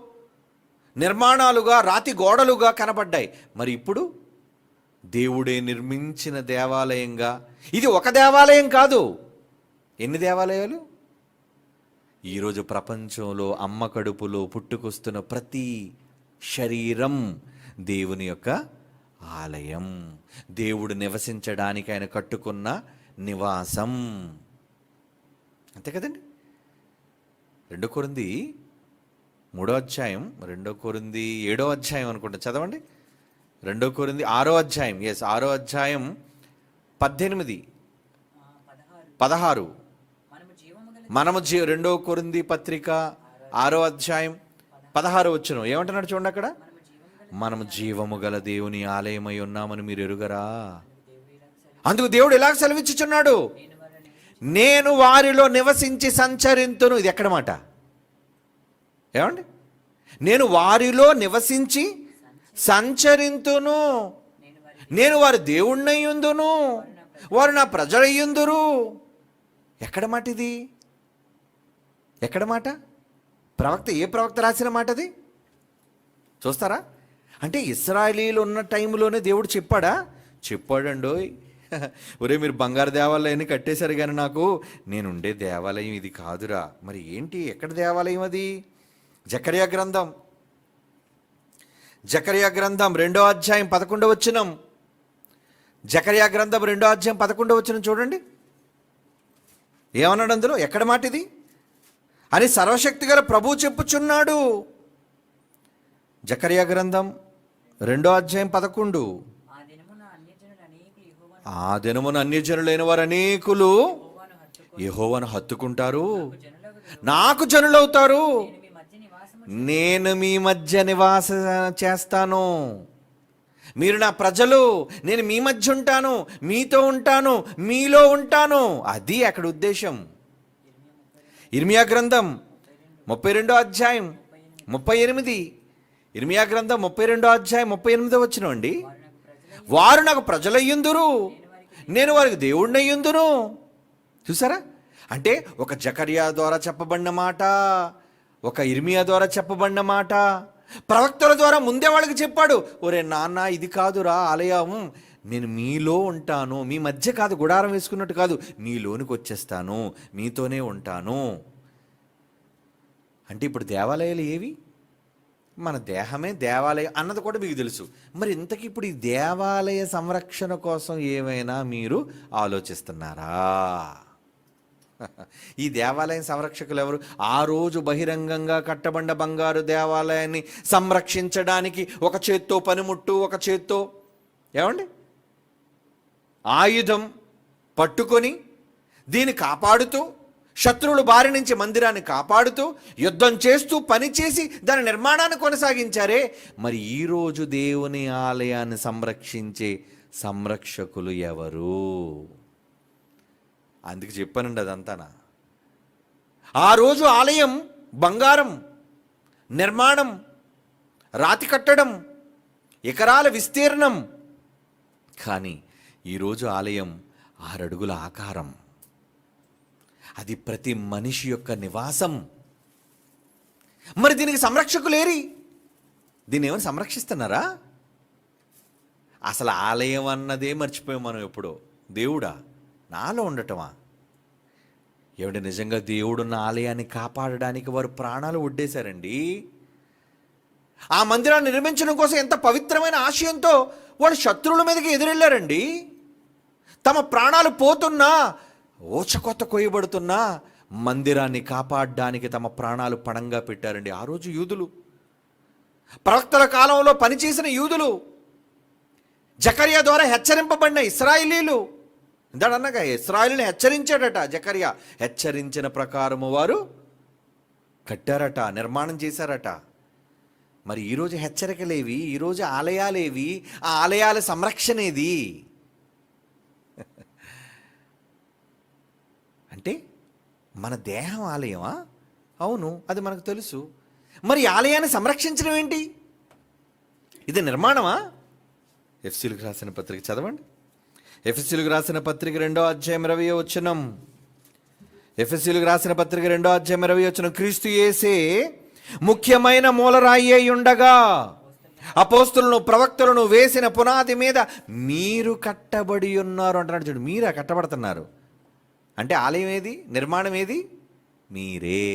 నిర్మాణాలుగా, రాతి గోడలుగా కనబడ్డాయి. మరి ఇప్పుడు దేవుడే నిర్మించిన దేవాలయంగా, ఇది ఒక దేవాలయం కాదు, ఎన్ని దేవాలయాలు? ఈరోజు ప్రపంచంలో అమ్మ కడుపులో పుట్టుకొస్తున్న ప్రతి శరీరం దేవుని యొక్క ఆలయం, దేవుడు నివసించడానికి ఆయన కట్టుకున్న నివాసం. అంతే కదండి. 2 కొరింథీ 3వ అధ్యాయం, 2 కొరింథీ 7వ అధ్యాయం అనుకుంటా, చదవండి. 2 కొరింథీ 6వ అధ్యాయం, 6వ అధ్యాయం 18, 16. మనము 2 కొరింథీ పత్రిక 6వ అధ్యాయం 16 వచనం ఏమంటున్నాడు చూడండి అక్కడ. మనము జీవము గల దేవుని ఆలయమై ఉన్నామని మీరు ఎరుగరా? అందుకు దేవుడు ఎలా సెలవిచ్చుచున్నాడు? నేను వారిలో నివసించి సంచరింతును. ఇది ఎక్కడ మాట? ఏమండి? నేను వారిలో నివసించి సంచరింతును, నేను వారి దేవుణ్ణయ్యుందును, వారు నా ప్రజలయ్యుందురు. ఎక్కడ మాట ఇది? ఎక్కడ మాట? ప్రవక్త, ఏ ప్రవక్త రాసిన మాట అది? చూస్తారా? అంటే ఇశ్రాయేలీలు ఉన్న టైంలోనే దేవుడు చెప్పాడా? చెప్పాడండోయ్. ఒరే మీరు బంగారు దేవాలయాన్ని కట్టేశారు కానీ నాకు నేనుండే దేవాలయం ఇది కాదురా. మరి ఏంటి, ఎక్కడ దేవాలయం అది? జకర్యా గ్రంథం 2వ అధ్యాయం 11వ వచనం. జకర్యా గ్రంథం 2వ అధ్యాయం 11వ వచనం చూడండి. ఏమన్నాడు అందులో? ఎక్కడ మాట ఇది అని సర్వశక్తి గల ప్రభువు చెప్పుచున్నాడు. జకర్యా గ్రంథం 2వ అధ్యాయం 11. ఆ దినమున అన్యజనులైన వారు అనేకులు యెహోవాను హత్తుకుంటారు, నాకు జనులవుతారు, నేను మీ మధ్య నివాస చేస్తాను. మీరు నా ప్రజలు, నేను మీ మధ్య ఉంటాను, మీతో ఉంటాను, మీలో ఉంటాను. అది అక్కడ ఉద్దేశం. ఇర్మియా గ్రంథం 32వ అధ్యాయం 38. ఇర్మియా గ్రంథం 32వ అధ్యాయం 38వ వచనం అండి. వారు నాకు ప్రజలయ్యుందురు, నేను వారికి దేవుడినయ్యుందును. చూసారా? అంటే ఒక జకర్యా ద్వారా చెప్పబడిన మాట, ఒక ఇర్మియా ద్వారా చెప్పబడిన మాట, ప్రవక్తల ద్వారా ముందే వాళ్ళకి చెప్పాడు. ఒరే నాన్న, ఇది కాదురా ఆలయం, నేను మీలో ఉంటాను, మీ మధ్య కాదు, గుడారం వేసుకున్నట్టు కాదు, మీలోనికి వచ్చేస్తాను, మీతోనే ఉంటాను. అంటే ఇప్పుడు దేవాలయాలు ఏవి? మన దేహమే దేవాలయం అన్నది కూడా మీకు తెలుసు. మరి ఇంతకీ ఇప్పుడు ఈ దేవాలయ సంరక్షణ కోసం ఏమైనా మీరు ఆలోచిస్తున్నారా? ఈ దేవాలయం సంరక్షకులు ఎవరు? ఆ రోజు బహిరంగంగా కట్టబడిన బంగారు దేవాలయాన్ని సంరక్షించడానికి ఒక చేత్తో పనిముట్టు, ఒక చేత్తో ఏమండి ఆయుధం పట్టుకొని దీన్ని కాపాడుతూ శత్రువుల బారి నుంచి మందిరాన్ని కాపాడుతూ యుద్ధం చేస్తూ పనిచేసి దాని నిర్మాణాన్ని కొనసాగించారే. మరి ఈరోజు దేవుని ఆలయాన్ని సంరక్షించే సంరక్షకులు ఎవరు? అందుకు చెప్పానండి అదంతానా. ఆ రోజు ఆలయం బంగారం, నిర్మాణం, రాతి కట్టడం, ఎకరాల విస్తీర్ణం. కానీ ఈరోజు ఆలయం 6 అడుగుల ఆకారం. అది ప్రతి మనిషి యొక్క నివాసం. మరి దీనికి సంరక్షకులేరి? దీన్ని ఏమైనా సంరక్షిస్తున్నారా? అసలు ఆలయం అన్నదే మర్చిపోయాం మనం ఎప్పుడో. దేవుడా నాలో ఉండటమా? ఏమిటి, నిజంగా దేవుడున్న ఆలయాన్ని కాపాడడానికి వారు ప్రాణాలు ఒడ్డేశారండి. ఆ మందిరాన్ని నిర్మించడం కోసం ఎంత పవిత్రమైన ఆశయంతో వాళ్ళు శత్రువుల మీదకి ఎదురెళ్ళారండి. తమ ప్రాణాలు పోతున్నా, ఊచకొత్త కొయ్యబడుతున్నా మందిరాన్ని కాపాడడానికి తమ ప్రాణాలు పణంగా పెట్టారండి. ఆ రోజు యూదులు, ప్రవక్తల కాలంలో పనిచేసిన యూదులు, జకర్యా ద్వారా హెచ్చరింపబడిన ఇశ్రాయేలీలు. ఇందాడన్నగా ఇశ్రాయేలుని హెచ్చరించాడట జకర్యా. హెచ్చరించిన ప్రకారము వారు కట్టారట, నిర్మాణం చేశారట. మరి ఈరోజు హెచ్చరికలేవి? ఈరోజు ఆలయాలేవి? ఆ ఆలయాల సంరక్షణ ఏది? అంటే మన దేహం ఆలయమా? అవును, అది మనకు తెలుసు. మరి ఆలయాన్ని సంరక్షించడం ఏంటి? ఇది నిర్మాణమా? ఎఫెసీయులకు రాసిన పత్రిక చదవండి. ఎఫెసీయులకు రాసిన పత్రిక 2వ అధ్యాయం 20వ వచనం. ఎఫెసీయులకు రాసిన పత్రిక 2వ అధ్యాయం 20వ వచనం. క్రీస్తు యేసే ముఖ్యమైన మూలరాయి అయి ఉండగా అపోస్తులను ప్రవక్తలను వేసిన పునాది మీద మీరు కట్టబడి ఉన్నారు అంటున్నాడు. చూడు, మీరా కట్టబడుతున్నారు అంటే ఆలయం ఏది? నిర్మాణం ఏది? మీరే.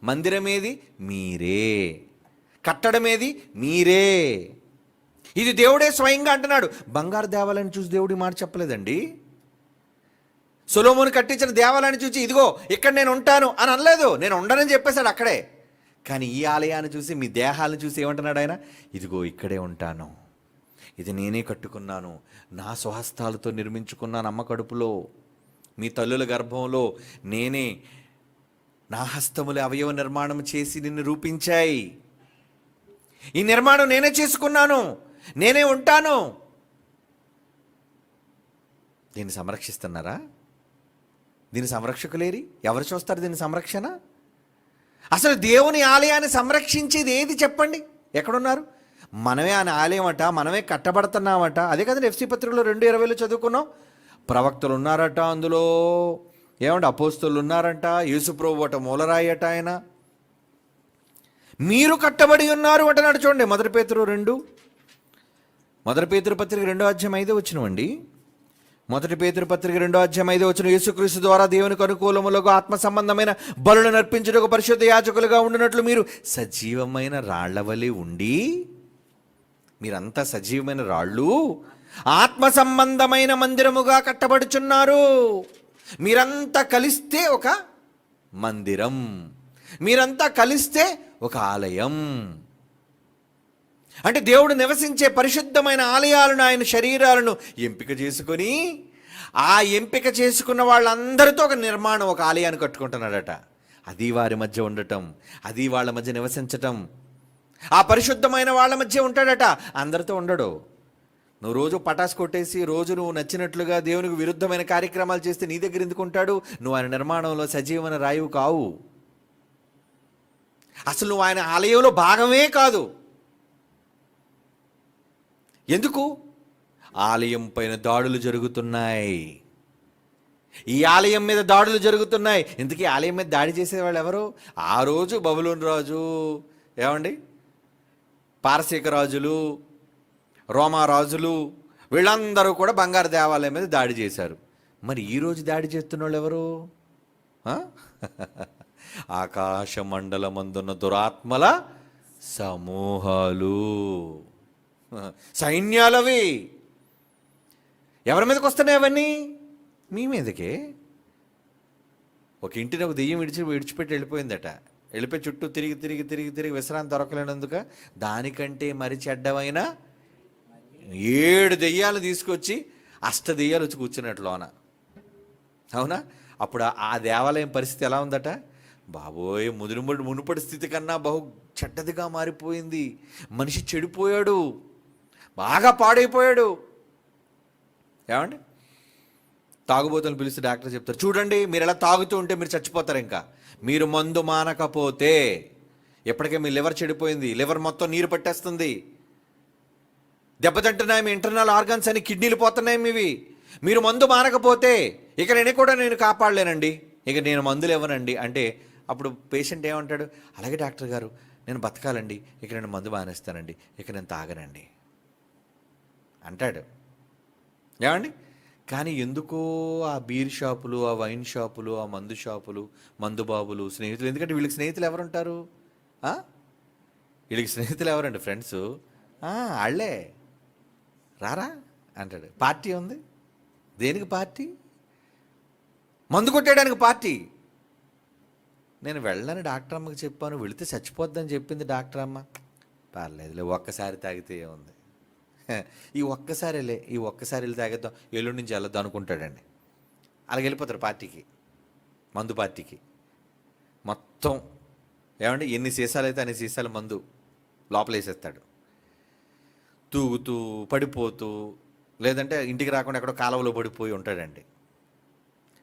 మందిరం ఏది? మీరే. కట్టడం ఏది? మీరే. ఇది దేవుడే స్వయంగా అంటున్నాడు. బంగారు దేవాలయాన్ని చూసి దేవుడి మాట చెప్పలేదండి. సొలొమోను కట్టించిన దేవాలయాన్ని చూసి ఇదిగో ఇక్కడ నేను ఉంటాను అని అనలేదు. నేను ఉండనని చెప్పేశాడు అక్కడే. కానీ ఈ ఆలయాన్ని చూసి, మీ దేహాలను చూసి ఏమంటున్నాడు ఆయన? ఇదిగో ఇక్కడే ఉంటాను, ఇది నేనే కట్టుకున్నాను, నా స్వహస్తాలతో నిర్మించుకున్నాను, అమ్మ కడుపులో, మీ తల్లుల గర్భంలో నేనే, నా హస్తములు అవయవ నిర్మాణం చేసి నిన్ను రూపించాయి. ఈ నిర్మాణం నేనే చేసుకున్నాను, నేనే ఉంటాను. దీన్ని సంరక్షిస్తున్నారా? దీని సంరక్షకులేరి? ఎవరు చూస్తారు దీని సంరక్షణ? అసలు దేవుని ఆలయాన్ని సంరక్షించేది ఏది చెప్పండి? ఎక్కడున్నారు? మనమే ఆయన ఆలయం అట, మనమే కట్టబడుతున్నామట. అదే కదండి ఎఫ్సీ పత్రికలో 2:20 చదువుకున్నాం. ప్రవక్తలు ఉన్నారట, అందులో ఏమంటే అపోస్తలులు ఉన్నారంట, యేసుప్రభు అట మూలరాయి అట. ఆయన మీరు కట్టబడి ఉన్నారు అంటున్నాడు. చూడండి, మొదటి పేతురు పత్రిక 2వ అధ్యాయం 5వ వచనమండి. మొదటి పేతురు పత్రిక 2వ అధ్యాయం 5వ వచనం. యేసుక్రీస్తు ద్వారా దేవునికి అనుకూలములుగా ఆత్మ సంబంధమైన బలులను అర్పించుటకు పరిశుద్ధ యాజకులుగా ఉండినట్లు మీరు సజీవమైన రాళ్ల వలె ఉండి, మీరంతా సజీవమైన రాళ్ళు, ఆత్మ సంబంధమైన మందిరముగా కట్టబడుచున్నారు. మీరంతా కలిస్తే ఒక మందిరం, మీరంతా కలిస్తే ఒక ఆలయం. అంటే దేవుడు నివసించే పరిశుద్ధమైన ఆలయాలను, ఆయన శరీరాలను ఎంపిక చేసుకొని, ఆ ఎంపిక చేసుకున్న వాళ్ళందరితో ఒక నిర్మాణం, ఒక ఆలయాన్ని కట్టుకుంటున్నాడట. అది వారి మధ్య ఉండటం, అది వాళ్ళ మధ్య నివసించటం. ఆ పరిశుద్ధమైన వాళ్ళ మధ్య ఉంటాడట, అందరితో ఉండడు. నువ్వు రోజు పటాసు కొట్టేసి, రోజు నువ్వు నచ్చినట్లుగా దేవునికి విరుద్ధమైన కార్యక్రమాలు చేస్తే నీ దగ్గర ఎందుకు ఉంటాడు? నువ్వు ఆయన నిర్మాణంలో సజీవమైన రాయువు కావు. అసలు నువ్వు ఆయన ఆలయంలో భాగమే కాదు. ఎందుకు? ఆలయం పైన దాడులు జరుగుతున్నాయి. ఈ ఆలయం మీద దాడులు జరుగుతున్నాయి. ఇంతకీ ఆలయం మీద దాడి చేసేవాళ్ళు ఎవరు? ఆ రోజు బబులోను రాజు, ఏమండి, పారసీక రాజులు, రోమా రాజులు, వీళ్ళందరూ కూడా బంగారు దేవాలయం మీద దాడి చేశారు. మరి ఈరోజు దాడి చేస్తున్న వాళ్ళు ఎవరు? ఆకాశ మండలమందున్న దురాత్మల సమూహాలు, సైన్యాలవి. ఎవరి మీదకి వస్తున్నాయి అవన్నీ? మీ మీదకే. ఒక ఇంటిని ఒక దెయ్యం విడిచిపెట్టి వెళ్ళిపోయిందట. వెళ్ళిపోయి చుట్టూ తిరిగి తిరిగి తిరిగి తిరిగి విశ్రాంతి దొరకలేనందుక దానికంటే మరి చెడ్డమైన 7 దెయ్యాలు తీసుకొచ్చి 8 దెయ్యాలు వచ్చి కూర్చున్నట్లోన. అవునా? అప్పుడు ఆ దేవాలయం పరిస్థితి ఎలా ఉందట, బాబోయ్ మునుపటి స్థితి కన్నా బహు చెడ్డదిగా మారిపోయింది, మనిషి చెడిపోయాడు, బాగా పాడైపోయాడు. ఏమండి, తాగుబోతులను పిలిస్తే డాక్టర్ చెప్తారు, చూడండి మీరు ఎలా తాగుతూ ఉంటే మీరు చచ్చిపోతారు, ఇంకా మీరు మందు మానకపోతే ఎప్పటికే మీ లివర్ చెడిపోయింది, లివర్ మొత్తం నీరు పట్టేస్తుంది, దెబ్బతింటున్నాయి మీ ఇంటర్నల్ ఆర్గన్స్ అని, కిడ్నీలు పోతున్నాయి మీవి, మీరు మందు మానకపోతే ఇక నేను కాపాడలేనండి, ఇక నేను మందులు ఇవ్వనండి అంటే అప్పుడు పేషెంట్ ఏమంటాడు, అలాగే డాక్టర్ గారు నేను బతకాలండి, ఇక నేను మందు మానేస్తానండి, ఇక నేను తాగనండి అంటాడు. ఏమండి, కానీ ఎందుకో ఆ బీర్ షాపులు, ఆ వైన్ షాపులు, ఆ మందు షాపులు, మందు బాబులు స్నేహితులు, ఎందుకంటే వీళ్ళకి స్నేహితులు ఎవరుంటారు, వీళ్ళకి స్నేహితులు ఎవరండి, ఫ్రెండ్స్ వాళ్ళే, రారా అంటాడు. పార్టీ ఉంది, దేనికి పార్టీ, మందు కొట్టేయడానికి పార్టీ. నేను వెళ్ళని డాక్టర్ అమ్మకి చెప్పాను, వెళితే చచ్చిపోద్దని చెప్పింది డాక్టర్ అమ్మ, పర్లేదులే ఒక్కసారి తాగితే ఏముంది, ఈ ఒక్కసారి వెళ్ళి తాగేద్దాం, ఎల్లుండి నుంచి వెళ్ళొద్దాం అనుకుంటాడండి. అలాగే వెళ్ళిపోతారు పార్టీకి, మందు పార్టీకి. మొత్తం ఏమంటే ఎన్ని సీసాలు అయితే అన్ని సీసాలు మందు లోపలేసేస్తాడు, తూగుతూ పడిపోతూ, లేదంటే ఇంటికి రాకుండా ఎక్కడో కాలువలో పడిపోయి ఉంటాడండి.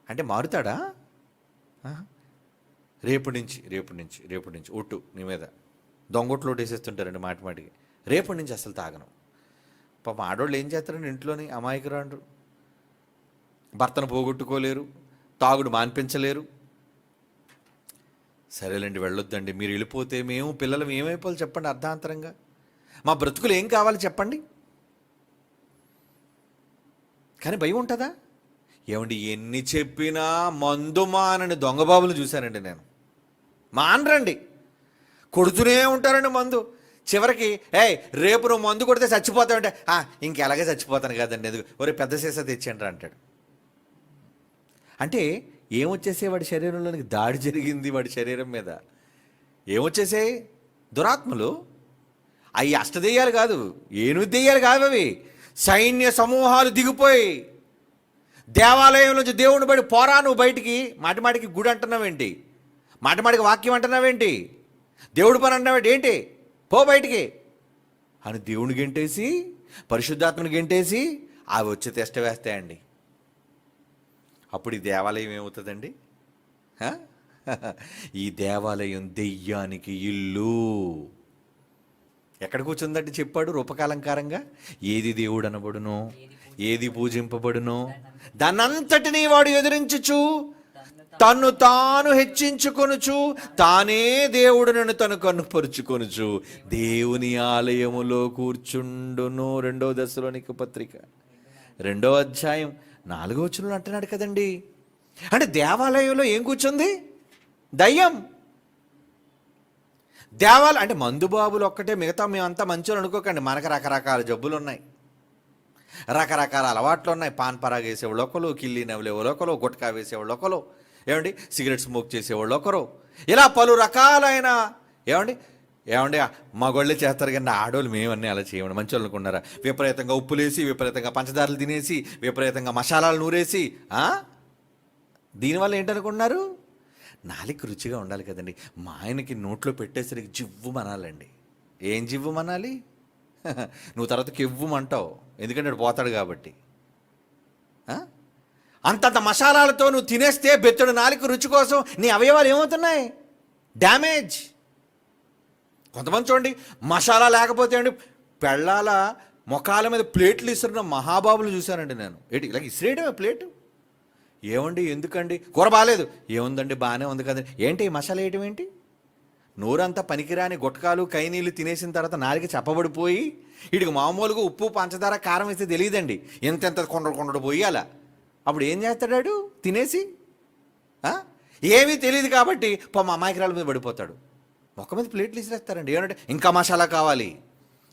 అంటే మారుతాడా? రేపు నుంచి ఒట్టు నీ మీద దొంగొట్లు వేసేస్తుంటారండి మాటికి, రేపటి నుంచి అసలు తాగను. పాపం ఆడవాళ్ళు ఏం చేస్తారండి, ఇంట్లోని అమాయకురాండ్రు, భర్తను పోగొట్టుకోలేరు, తాగుడు మాన్పించలేరు. సరేలేండి వెళ్ళొద్దండి, మీరు వెళ్ళిపోతే మేము పిల్లలు ఏమైపోవాలి చెప్పండి, అర్ధాంతరంగా మా బ్రతుకులు ఏం కావాలి చెప్పండి. కానీ భయం ఉంటుందా? ఏమండి, ఎన్ని చెప్పినా మందు మానని దొంగబాబులు చూశానండి నేను. మానరండి, కొడుతూనే ఉంటారండి మందు. చివరికి రేపు నువ్వు మందు కొడితే చచ్చిపోతావంటే ఇంకెలాగే చచ్చిపోతాను కదండి, ఎందుకు ఒరే పెద్ద సీసా తెచ్చేయండి అంటాడు. అంటే ఏమొచ్చేసే వాడి శరీరంలోనికి దాడి జరిగింది, వాడి శరీరం మీద ఏమొచ్చేసాయి, దురాత్మలు. అవి అష్టదెయ్యాలు కాదు, ఏనుగు దెయ్యాలు కాదు, అవి సైన్య సమూహాలు దిగిపోయి దేవాలయం నుంచి దేవుని బడి పోరా, నువ్వు బయటికి మాటికి గుడి అంటున్నావేంటి, మాటికి వాక్యం అంటున్నావేంటి, దేవుడి పని అంటున్నావేంటి, ఏంటి పో బయటికి అని దేవుని గెంటేసి, పరిశుద్ధాత్మని గెంటేసి అవి వచ్చి తెష్ట వేస్తాయండి. అప్పుడు ఈ దేవాలయం ఏమవుతుందండి? ఈ దేవాలయం దెయ్యానికి ఇల్లు. ఎక్కడ కూర్చుందంటే చెప్పాడు రూపకాలంకారంగా, ఏది దేవుడు అనబడును, ఏది పూజింపబడును, దానంతటినీ వాడు ఎదిరించుచు తన్ను తాను హెచ్చించుకొనుచు తానే దేవుడునను తను కనుపరుచుకొనుచు దేవుని ఆలయములో కూర్చుండును. 2వ దశలోనిక పత్రిక 2వ అధ్యాయం 4వ వచనంలో అంటున్నాడు కదండి. అంటే దేవాలయంలో ఏం కూర్చుంది? దయ్యం. దేవాలయం అంటే మందుబాబులు ఒక్కటే, మిగతా మేమంతా మంచోళ్ళు అనుకోకండి. మనకు రకరకాల జబ్బులు ఉన్నాయి, రకరకాల అలవాట్లు ఉన్నాయి. పాన్ పరాగ్ వేసేవాళ్ళు ఒకరు, కిల్లి నవ్వులేవాళ్ళు ఒకరు, గుట్కా వేసేవాళ్ళు ఒకరు, ఏమండి సిగరెట్ స్మోక్ చేసేవాళ్ళు ఒకరు, ఇలా పలు రకాలైన ఏమండి మగోళ్ళే చేస్తారు కానీ ఆడోళ్ళు మేమన్నీ అలా చేయమండి. మంచి వాళ్ళు అనుకున్నారా? విపరీతంగా ఉప్పులేసి, విపరీతంగా పంచదారలు తినేసి, విపరీతంగా మసాలాలు నూరేసి, దీనివల్ల ఏంటనుకున్నారు? నాలుగు రుచిగా ఉండాలి కదండి. మా ఆయనకి నోట్లో పెట్టేసరికి జివ్వు మనాలండి. ఏం జివ్వు మనాలి? నువ్వు తర్వాత కెవ్వుమంటావు, ఎందుకంటే వాడు పోతాడు కాబట్టి. అంతంత మసాలాలతో నువ్వు తినేస్తే బెత్తడు నాలుగు రుచి కోసం నీ అవయవాలు ఏమవుతున్నాయి? డ్యామేజ్. కొంతమంది చూడండి, మసాలా లేకపోతే అండి పెళ్ళాల మొఖాల మీద ప్లేట్లు ఇస్తున్న మహాబాబులు చూశానండి నేను. ఇలా ఇసిరేయడమే ప్లేటు. ఏమండి ఎందుకండి? కూర బాగాలేదు, ఏముందండి బాగానే ఉంది కదండి. ఏంటి మసాలా వేయటం ఏంటి? నోరంతా పనికిరాని గుట్కాలు కైనీళ్ళు తినేసిన తర్వాత నాలుగు చెప్పబడిపోయి వీడికి మామూలుగా ఉప్పు పంచదార కారం వేస్తే తెలియదండి, ఎంతెంత కొండడు పోయాల. అప్పుడు ఏం చేస్తాడాడు? తినేసి ఏమీ తెలియదు కాబట్టి మా అమాయకురాల మీద పడిపోతాడు. మొక్క మీద ప్లేట్లు ఇసిరేస్తారండి. ఏమంటే ఇంకా మసాలా కావాలి.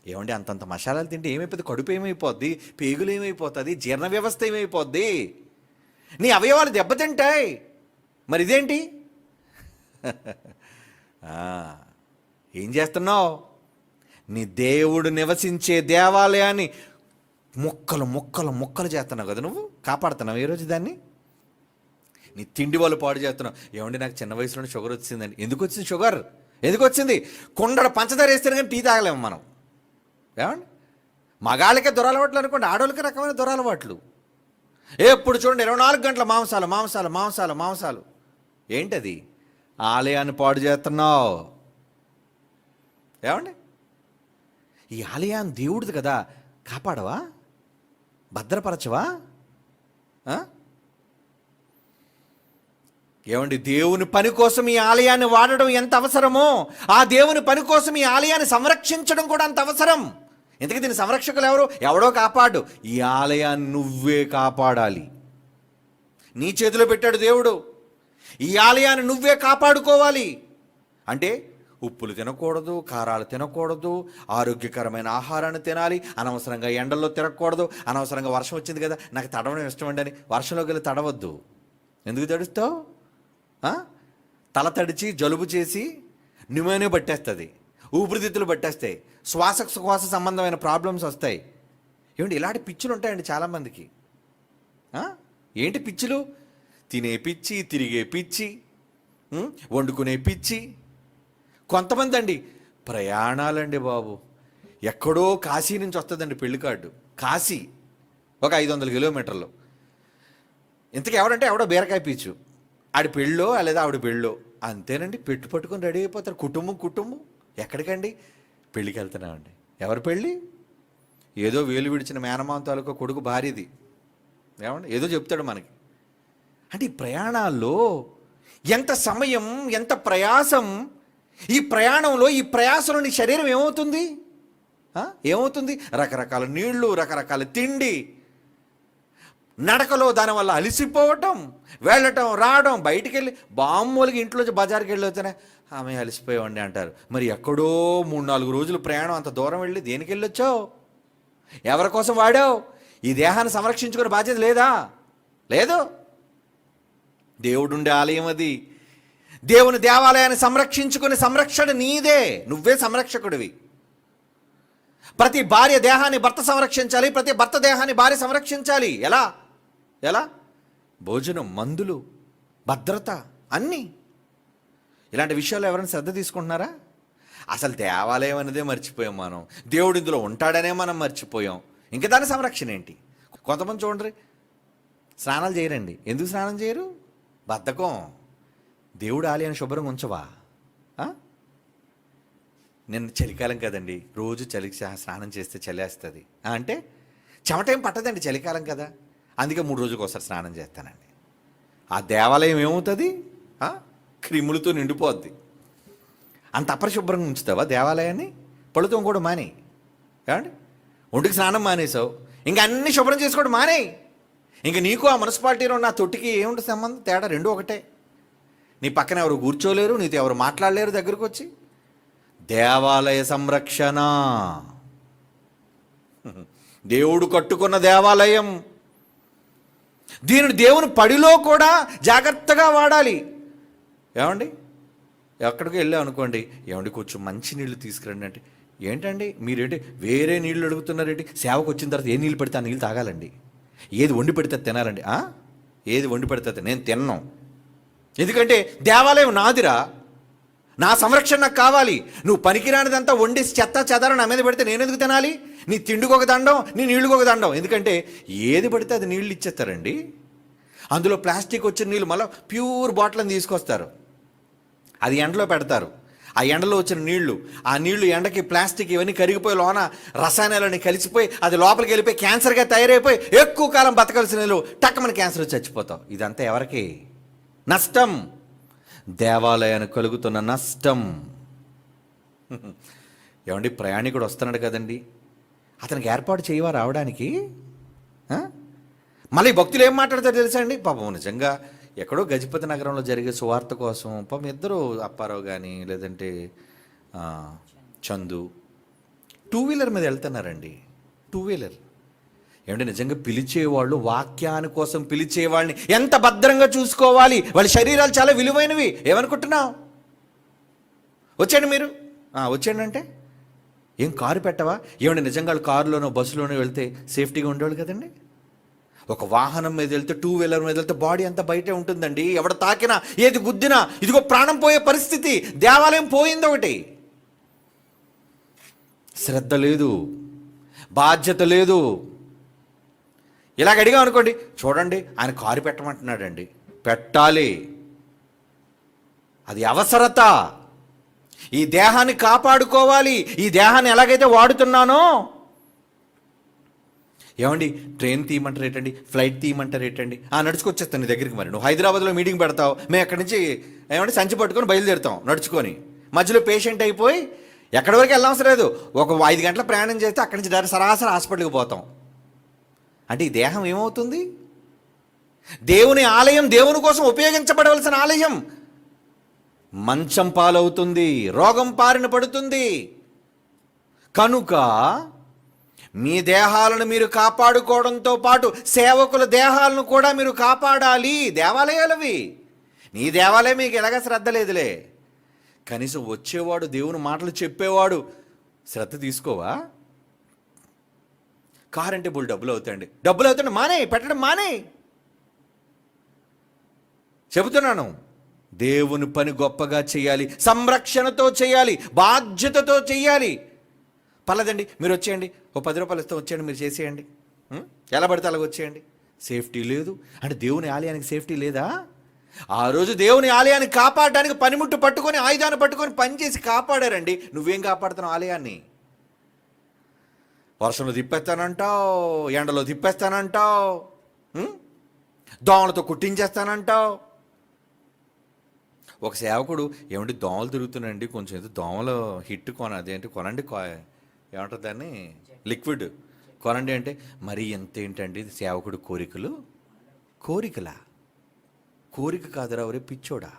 ఏమండి అంతంత మసాలాలు తింటే ఏమైపోతుంది? కడుపు ఏమైపోద్ది, పేగులు ఏమైపోతుంది, జీర్ణ వ్యవస్థ ఏమైపోద్ది, నీ అవయవాలు దెబ్బతింటాయి. మరి ఇదేంటి? ఏం చేస్తున్నావు? నీ దేవుడు నివసించే దేవాలయాన్ని ముక్కలు ముక్కలు ముక్కలు చేస్తున్నావు కదా. నువ్వు కాపాడుతున్నావు ఈరోజు దాన్ని. నీ తిండి వాళ్ళు పాడు చేస్తున్నావు. ఏమండి నాకు చిన్న వయసులోనే షుగర్ వచ్చిందండి. ఎందుకు వచ్చింది షుగర్? ఎందుకు వచ్చింది? కొండడ పంచదార వేస్తేనే కానీ టీ తాగలేము మనం. ఏమండి మగాళ్ళకే దురలవాట్లు అనుకోండి, ఆడవాళ్ళకి రకమైన దురలవాట్లు. ఎప్పుడు చూడండి 24 గంటల మాంసాలు మాంసాలు మాంసాలు మాంసాలు. ఏంటది? ఆలయాన్ని పాడు చేస్తున్నావు. ఏమండి ఈ ఆలయాన్ని దేవుడిది కదా, కాపాడవా? భద్రపరచవా? ఏమండి దేవుని పని కోసం ఈ ఆలయాన్ని వాడడం ఎంత అవసరమో, ఆ దేవుని పని కోసం ఈ ఆలయాన్ని సంరక్షించడం కూడా అంత అవసరం. ఇంతకీ దీని సంరక్షకులు ఎవరు? ఎవడో కాపాడు. ఈ ఆలయాన్ని నువ్వే కాపాడాలి. నీ చేతిలో పెట్టాడు దేవుడు. ఈ ఆలయాన్ని నువ్వే కాపాడుకోవాలి. అంటే ఉప్పులు తినకూడదు, కారాలు తినకూడదు, ఆరోగ్యకరమైన ఆహారాన్ని తినాలి, అనవసరంగా ఎండల్లో తిరగకూడదు. అనవసరంగా వర్షం వచ్చింది కదా నాకు తడవడం ఇష్టం అండి అని వర్షంలోకి వెళ్ళి తడవద్దు. ఎందుకు తడుస్తావు? తల తడిచి జలుబు చేసి న్యూమోనియా పట్టేస్తుంది, ఊపిరితిత్తులు పట్టేస్తాయి, శ్వాస సంబంధమైన ప్రాబ్లమ్స్ వస్తాయి. ఏమండి ఇలాంటి పిచ్చులు ఉంటాయండి చాలామందికి. ఏంటి పిచ్చులు? తినే పిచ్చి, తిరిగే పిచ్చి, వండుకునే పిచ్చి. కొంతమంది అండి ప్రయాణాలండి బాబు. ఎక్కడో కాశీ నుంచి వస్తుందండి పెళ్లి కార్డు. కాశీ ఒక 500 కిలోమీటర్లు. ఇంతకీ ఎవడంటే ఎవడో బీరకాయ పీచు, ఆడి పెళ్ళో లేదా ఆవిడ పెళ్ళో అంతేనండి. పట్టుకొని రెడీ అయిపోతారు. కుటుంబం ఎక్కడికండి? పెళ్ళికి వెళ్తున్నామండి. ఎవరి పెళ్ళి? ఏదో వేలు విడిచిన మేనమామ తాలూకా కొడుకు భార్యది. ఏమండి ఏదో చెప్తాడు మనకి. అంటే ఈ ప్రయాణాల్లో ఎంత సమయం, ఎంత ప్రయాసం. ఈ ప్రయాణంలో ఈ ప్రయాసంలో నీ శరీరం ఏమవుతుంది? రకరకాల నీళ్లు, రకరకాల తిండి, నడకలో దానివల్ల అలసిపోవటం, వెళ్ళటం రావడం, బయటికి వెళ్ళి బామ్మూలకి ఇంట్లోంచి బజార్కి వెళ్ళి వస్తేనే ఆమె అలసిపోయావండి అంటారు. మరి ఎక్కడో 3-4 రోజులు ప్రయాణం అంత దూరం వెళ్ళి దేనికి వెళ్ళొచ్చావు? ఎవరి కోసం వాడావు? ఈ దేహాన్ని సంరక్షించుకునే బాధ్యత లేదా? లేదు. దేవుడుండే ఆలయం అది. దేవుని దేవాలయాన్ని సంరక్షించుకునే సంరక్షణ నీదే. నువ్వే సంరక్షకుడివి. ప్రతి భార్య దేహాన్ని భర్త సంరక్షించాలి, ప్రతి భర్త దేహాన్ని భార్య సంరక్షించాలి. ఎలా? భోజనం, మందులు, భద్రత అన్నీ. ఇలాంటి విషయాల్లో ఎవరైనా శ్రద్ధ తీసుకుంటున్నారా? అసలు దేవాలయం అనేదే మర్చిపోయాం మనం. దేవుడు ఇందులో ఉంటాడనే మనం మర్చిపోయాం. ఇంకా దాని సంరక్షణ ఏంటి? కొంతమంది చూడండి స్నానాలు చేయరండి. ఎందుకు స్నానం చేయరు? బద్ధకం. దేవుడు ఆలయాన్ని శుభ్రంగా ఉంచవా? నేను చలికాలం కదండి, రోజు చలికి స్నానం చేస్తే చలేస్తుంది అంటే చెమటేం పట్టదండి, చలికాలం కదా, అందుకే 3 రోజులకు ఒకసారి స్నానం చేస్తానండి. ఆ దేవాలయం ఏమవుతుంది? క్రిములతో నిండిపోద్ది. అంత అపరిశుభ్రంగా ఉంచుతావా దేవాలయాన్ని? పళ్ళుతో కూడా మానేయి. ఏమండి ఒంటికి స్నానం మానేసావు, ఇంకా అన్ని శుభ్రం చేసుకోవడం మానేయి. ఇంక నీకు ఆ మున్సిపాలిటీలో నా తొట్టికి ఏముంటుంది సంబంధం? తేడా రెండు ఒకటే. నీ పక్కన ఎవరు కూర్చోలేరు, నీతో ఎవరు మాట్లాడలేరు దగ్గరకు వచ్చి. దేవాలయ సంరక్షణ, దేవుడు కట్టుకున్న దేవాలయం. దీనిని దేవుని పడిలో కూడా జాగ్రత్తగా వాడాలి. ఏమండి ఎక్కడికి వెళ్ళాం అనుకోండి, ఏమండి కొంచెం మంచి నీళ్ళు తీసుకురండి అంటే, ఏంటండి మీరేంటి వేరే నీళ్ళు అడుగుతున్నారేంటి? సేవకు వచ్చిన తర్వాత ఏ నీళ్ళు పెడితే ఆ నీళ్ళు తాగాలండి. ఏది వండి పెడితే తినాలండి. ఏది వండి పెడితే నేను తిన్నాం. ఎందుకంటే దేవాలయం నాదిరా, నా సంరక్షణ నాకు కావాలి. నువ్వు పనికిరానిదంతా వండి చెత్త చెదారం నా మీద పెడితే నేను ఎందుకు తినాలి? నీ తిండికి ఒక దండం, నీ నీళ్ళకి ఒక దండం. ఎందుకంటే ఏది పడితే అది నీళ్ళు ఇచ్చేస్తారండి. అందులో ప్లాస్టిక్ వచ్చిన నీళ్ళు మళ్ళీ ప్యూర్ బాటిల్ని తీసుకొస్తారు, అది ఎండలో పెడతారు. ఆ ఎండలో వచ్చిన నీళ్లు, ఆ నీళ్లు ఎండకి ప్లాస్టిక్ ఇవన్నీ కరిగిపోయి లోన రసాయనాలని కలిసిపోయి అది లోపలికి వెళ్ళిపోయి క్యాన్సర్గా తయారైపోయి ఎక్కువ కాలం బతకాల్సిన నీళ్ళు టక్కమని క్యాన్సర్ వచ్చి చచ్చిపోతావు. ఇదంతా ఎవరికి నష్టం? దేవాలయానికి కలుగుతున్న నష్టం. ఏమండి ప్రయాణికుడు వస్తున్నాడు కదండి, అతనికి ఏర్పాటు చేయవా రావడానికి? మళ్ళీ భక్తులు ఏం మాట్లాడతారు తెలుసా అండి? పాపం నిజంగా ఎక్కడో గజపతి నగరంలో జరిగే సువార్త కోసం పాపం ఇద్దరు అప్పారావు కానీ లేదంటే చందు 2 వీలర్ మీద వెళ్తున్నారండి. 2 వీలర్. ఏమంటే నిజంగా పిలిచేవాళ్ళు, వాక్యాని కోసం పిలిచేవాళ్ళని ఎంత భద్రంగా చూసుకోవాలి. వాళ్ళ శరీరాలు చాలా విలువైనవి. ఏమనుకుంటున్నావు? వచ్చేయండి మీరు, వచ్చేయండి అంటే ఏం కారు పెట్టవా? ఏమంటే నిజంగా కారులోనో బస్సులోనో వెళ్తే సేఫ్టీగా ఉండేవాళ్ళు కదండి. ఒక వాహనం మీద వెళ్తే, టూ వీలర్ మీద వెళ్తే బాడీ అంతా బయటే ఉంటుందండి. ఎవడ తాకినా, ఏది గుద్దినా, ఇదిగో ప్రాణం పోయే పరిస్థితి. దేవాలయం పోయింది ఒకటి. శ్రద్ధ లేదు, బాధ్యత లేదు. ఇలాగ అడిగాం అనుకోండి, చూడండి ఆయన కారు పెట్టమంటున్నాడండి, పెట్టాలి, అది అవసరత. ఈ దేహాన్ని కాపాడుకోవాలి. ఈ దేహాన్ని ఎలాగైతే వాడుతున్నానో, ఏమండి ట్రైన్ తీయమంటారు ఏంటండి, ఫ్లైట్ తీయమంటారు ఏంటండి, నడుచుకొచ్చేస్తాను నీ దగ్గరికి. మరి నువ్వు హైదరాబాద్లో మీటింగ్ పెడతావు, మేము ఎక్కడి నుంచి ఏమంటే సంచి పట్టుకొని బయలుదేరుతాం నడుచుకొని. మధ్యలో పేషెంట్ అయిపోయి ఎక్కడి వరకు వెళ్ళవసరం లేదు, ఒక 5 గంటల ప్రయాణం చేస్తే అక్కడి నుంచి డైరెక్ట్ సరాసరి హాస్పిటల్కి పోతాం. అంటే ఈ దేహం ఏమవుతుంది? దేవుని ఆలయం, దేవుని కోసం ఉపయోగించబడవలసిన ఆలయం మంచం పాలవుతుంది, రోగం బారిన పడుతుంది. కనుక మీ దేహాలను మీరు కాపాడుకోవడంతో పాటు సేవకుల దేహాలను కూడా మీరు కాపాడాలి. దేవాలయాలవి. నీ దేవాలయం మీకు ఎలాగ శ్రద్ధ లేదులే, కనీసం వచ్చేవాడు, దేవుని మాటలు చెప్పేవాడు శ్రద్ధ తీసుకోవా? కార్ అంటే బోల్ డబ్బులు అవుతాయండి, డబ్బులు అవుతాయండి, మానే పెట్టడం మానే. చెబుతున్నాను, దేవుని పని గొప్పగా చేయాలి, సంరక్షణతో చేయాలి, బాధ్యతతో చేయాలి. పర్లేదండి మీరు వచ్చేయండి, ఓ 10 రూపాయలు ఇస్తాం, వచ్చేయండి, మీరు చేసేయండి, ఎలా పడితే అలాగ వచ్చేయండి. సేఫ్టీ లేదు అంటే దేవుని ఆలయానికి సేఫ్టీ లేదా? ఆ రోజు దేవుని ఆలయాన్ని కాపాడడానికి పనిముట్టు పట్టుకొని, ఆయుధాన్ని పట్టుకొని పనిచేసి కాపాడారండి. నువ్వేం కాపాడుతున్నావు ఆలయాన్ని? వర్షంలో తిప్పేస్తానంటావు, ఎండలో తిప్పేస్తానంటావు, దోమలతో కుట్టించేస్తానంటావు. ఒక సేవకుడు, ఏమంటే దోమలు తిరుగుతున్నాయండి, కొంచెం ఏదో దోమలు హిట్ అదేంటి కొనండి, ఏమంటారు దాన్ని, లిక్విడ్ కొనండి అంటే, మరి ఎంత ఏంటండి సేవకుడు కోరికలా? కోరిక కాదురా ఒరే పిచ్చోడా.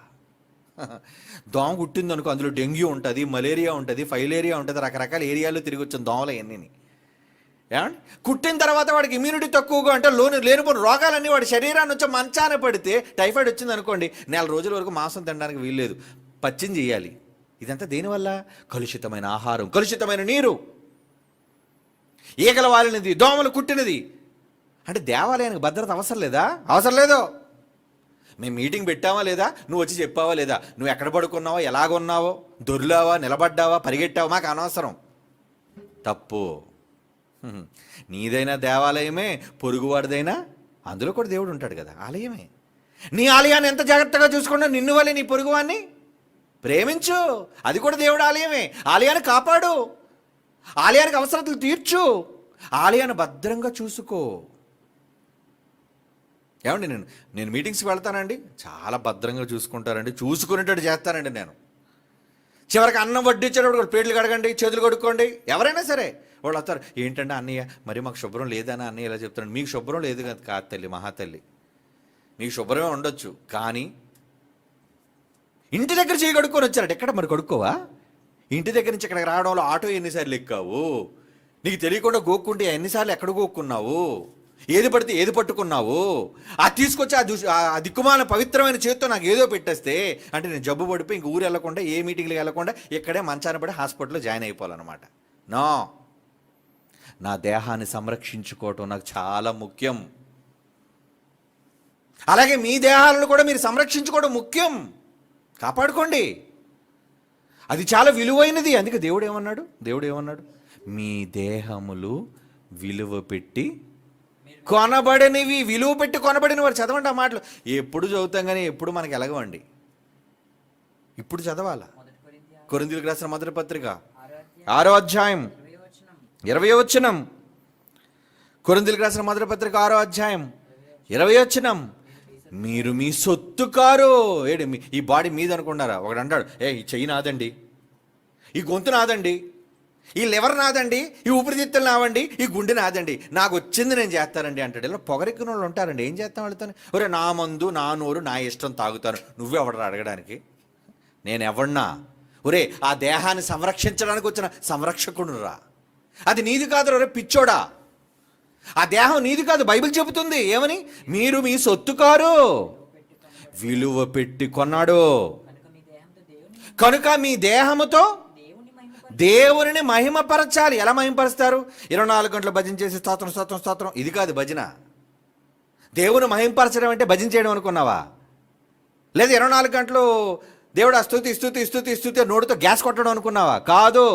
దోమ కుట్టిందనుకో, అందులో డెంగ్యూ ఉంటుంది, మలేరియా ఉంటుంది, ఫైలేరియా ఉంటుంది, రకరకాల ఏరియాలో తిరిగి వచ్చిన దోమలు అవన్నీ. ఏమండి కుట్టిన తర్వాత వాడికి ఇమ్యూనిటీ తక్కువగా అంటే లేనిపోయిన రోగాలన్నీ వాడి శరీరాన్ని వచ్చి మంచాన పడితే, టైఫాయిడ్ వచ్చింది అనుకోండి, 4 రోజుల వరకు మాంసం తినడానికి వీల్లేదు, పచ్చిం చేయాలి. ఇదంతా దేనివల్ల? కలుషితమైన ఆహారం, కలుషితమైన నీరు, ఈగల వాలినది, దోమలు కుట్టినది. అంటే దేవాలయానికి భద్రత అవసరం లేదా? అవసరం లేదు. మేము మీటింగ్ పెట్టావా లేదా, నువ్వు వచ్చి చెప్పావా లేదా, నువ్వు ఎక్కడ పడుకున్నావో, ఎలాగున్నావో, దొర్లావా, నిలబడ్డావా, పరిగెట్టావా, మాకు అనవసరం. తప్పు. నీదైనా దేవాలయమే, పొరుగువాడిదైనా అందులో కూడా దేవుడు ఉంటాడు కదా, ఆలయమే. నీ ఆలయాన్ని ఎంత జాగ్రత్తగా చూసుకున్నా, నిన్ను వల్లే నీ పొరుగువాన్ని ప్రేమించు, అది కూడా దేవుడు ఆలయమే. ఆలయాన్ని కాపాడు, ఆలయానికి అవసరతలు తీర్చు, ఆలయాన్ని భద్రంగా చూసుకో. ఏమండి నేను మీటింగ్స్కి వెళ్తానండి, చాలా భద్రంగా చూసుకుంటారండి, చూసుకునేటట్టు చేస్తానండి నేను. చివరికి అన్నం వడ్డించేటప్పుడు కూడా ప్లేట్లు కడగండి, చేతులు కడుక్కోండి, ఎవరైనా సరే. వాళ్ళు వస్తారు, ఏంటంటే అన్నయ్య మరి మాకు శుభ్రం లేదని అన్నయ్య ఇలా చెప్తాను. మీకు శుభ్రం లేదు కదా, కాదు తల్లి, మహాతల్లి, మీకు శుభ్రమే ఉండొచ్చు, కానీ ఇంటి దగ్గర చేయి కడుక్కొని వచ్చారట, ఎక్కడ మరి కడుక్కోవా? ఇంటి దగ్గర నుంచి ఇక్కడికి రావడంలో ఆటో ఎన్నిసార్లు ఎక్కావు, నీకు తెలియకుండా గోక్కుంటే ఎన్నిసార్లు ఎక్కడ గోక్కున్నావు, ఏది పడితే ఏది పట్టుకున్నావు, తీసుకొచ్చి ఆ దిక్కుమాల పవిత్రమైన చేతితో నాకు ఏదో పెట్టేస్తే అంటే నేను జబ్బు పడిపోయి ఇంక ఊరు వెళ్ళకుండా, ఏ మీటింగ్కి వెళ్ళకుండా, ఇక్కడే మంచాన పడి హాస్పిటల్లో జాయిన్ అయిపోవాలన్నమాట. నో, నా దేహాన్ని సంరక్షించుకోవటం నాకు చాలా ముఖ్యం. అలాగే మీ దేహాలను కూడా మీరు సంరక్షించుకోవడం ముఖ్యం, కాపాడుకోండి, అది చాలా విలువైనది. అందుకే దేవుడు ఏమన్నాడు? మీ దేహములు విలువ పెట్టి కొనబడినవి, విలువ పెట్టి కొనబడిన వారు. చదవండి ఆ మాటలు. ఎప్పుడు చదువుతాం కానీ ఎప్పుడు మనకి ఎలగవండి, ఇప్పుడు చదవాలా. కొరింథీయులకు రాసిన మొదటి పత్రిక 6వ అధ్యాయం 20వ వచనం. కొరింథీయులకు రాసిన మొదటి పత్రిక 6వ అధ్యాయం 20వ వచనం. మీరు మీ సొత్తు కారు. ఈ బాడీ మీద అనుకున్నారా? ఒకడు అంటాడు, ఈ చెయ్యి నాదండి, ఈ గొంతు నాదండి, ఈ లివర్ నాదండి, ఈ ఊపిరితిత్తులు నావండి, ఈ గుండె నాదండి, నాకు వచ్చింది నేను చేస్తానండి అంటాడు. ఇలా పొగరెక్కిన వాళ్ళు ఉంటారండి. ఏం చేస్తాం వాళ్ళతో? ఒరే నా మందు, నా నోరు, నా ఇష్టం తాగుతాను, నువ్వెవడరా అడగడానికి? నేను ఎవడన్నా? ఒరే ఆ దేహాన్ని సంరక్షించడానికి వచ్చిన సంరక్షకుడు రా, అది నీది కాదు రే పిచ్చోడా, ఆ దేహం నీది కాదు. బైబిల్ చెబుతుంది ఏమని? మీరు మీ సొత్తు కారు, విలువ పెట్టి కొన్నాడు, కనుక మీ దేహముతో దేవుని మహిమపరచాలి. ఎలా మహిమపరుస్తారు? 24 గంటలు భజన చేసి స్తోత్రం స్తోత్రం స్తోత్రం, ఇది కాదు భజన. దేవుని మహింపరచడం అంటే భజన చేయడం అనుకున్నావా? లేదా 24 గంటలు దేవుడు స్తుతి స్తుతి స్తుతి స్తుతి నోటితో గ్యాస్ కొట్టడం అనుకున్నావా? కాదు.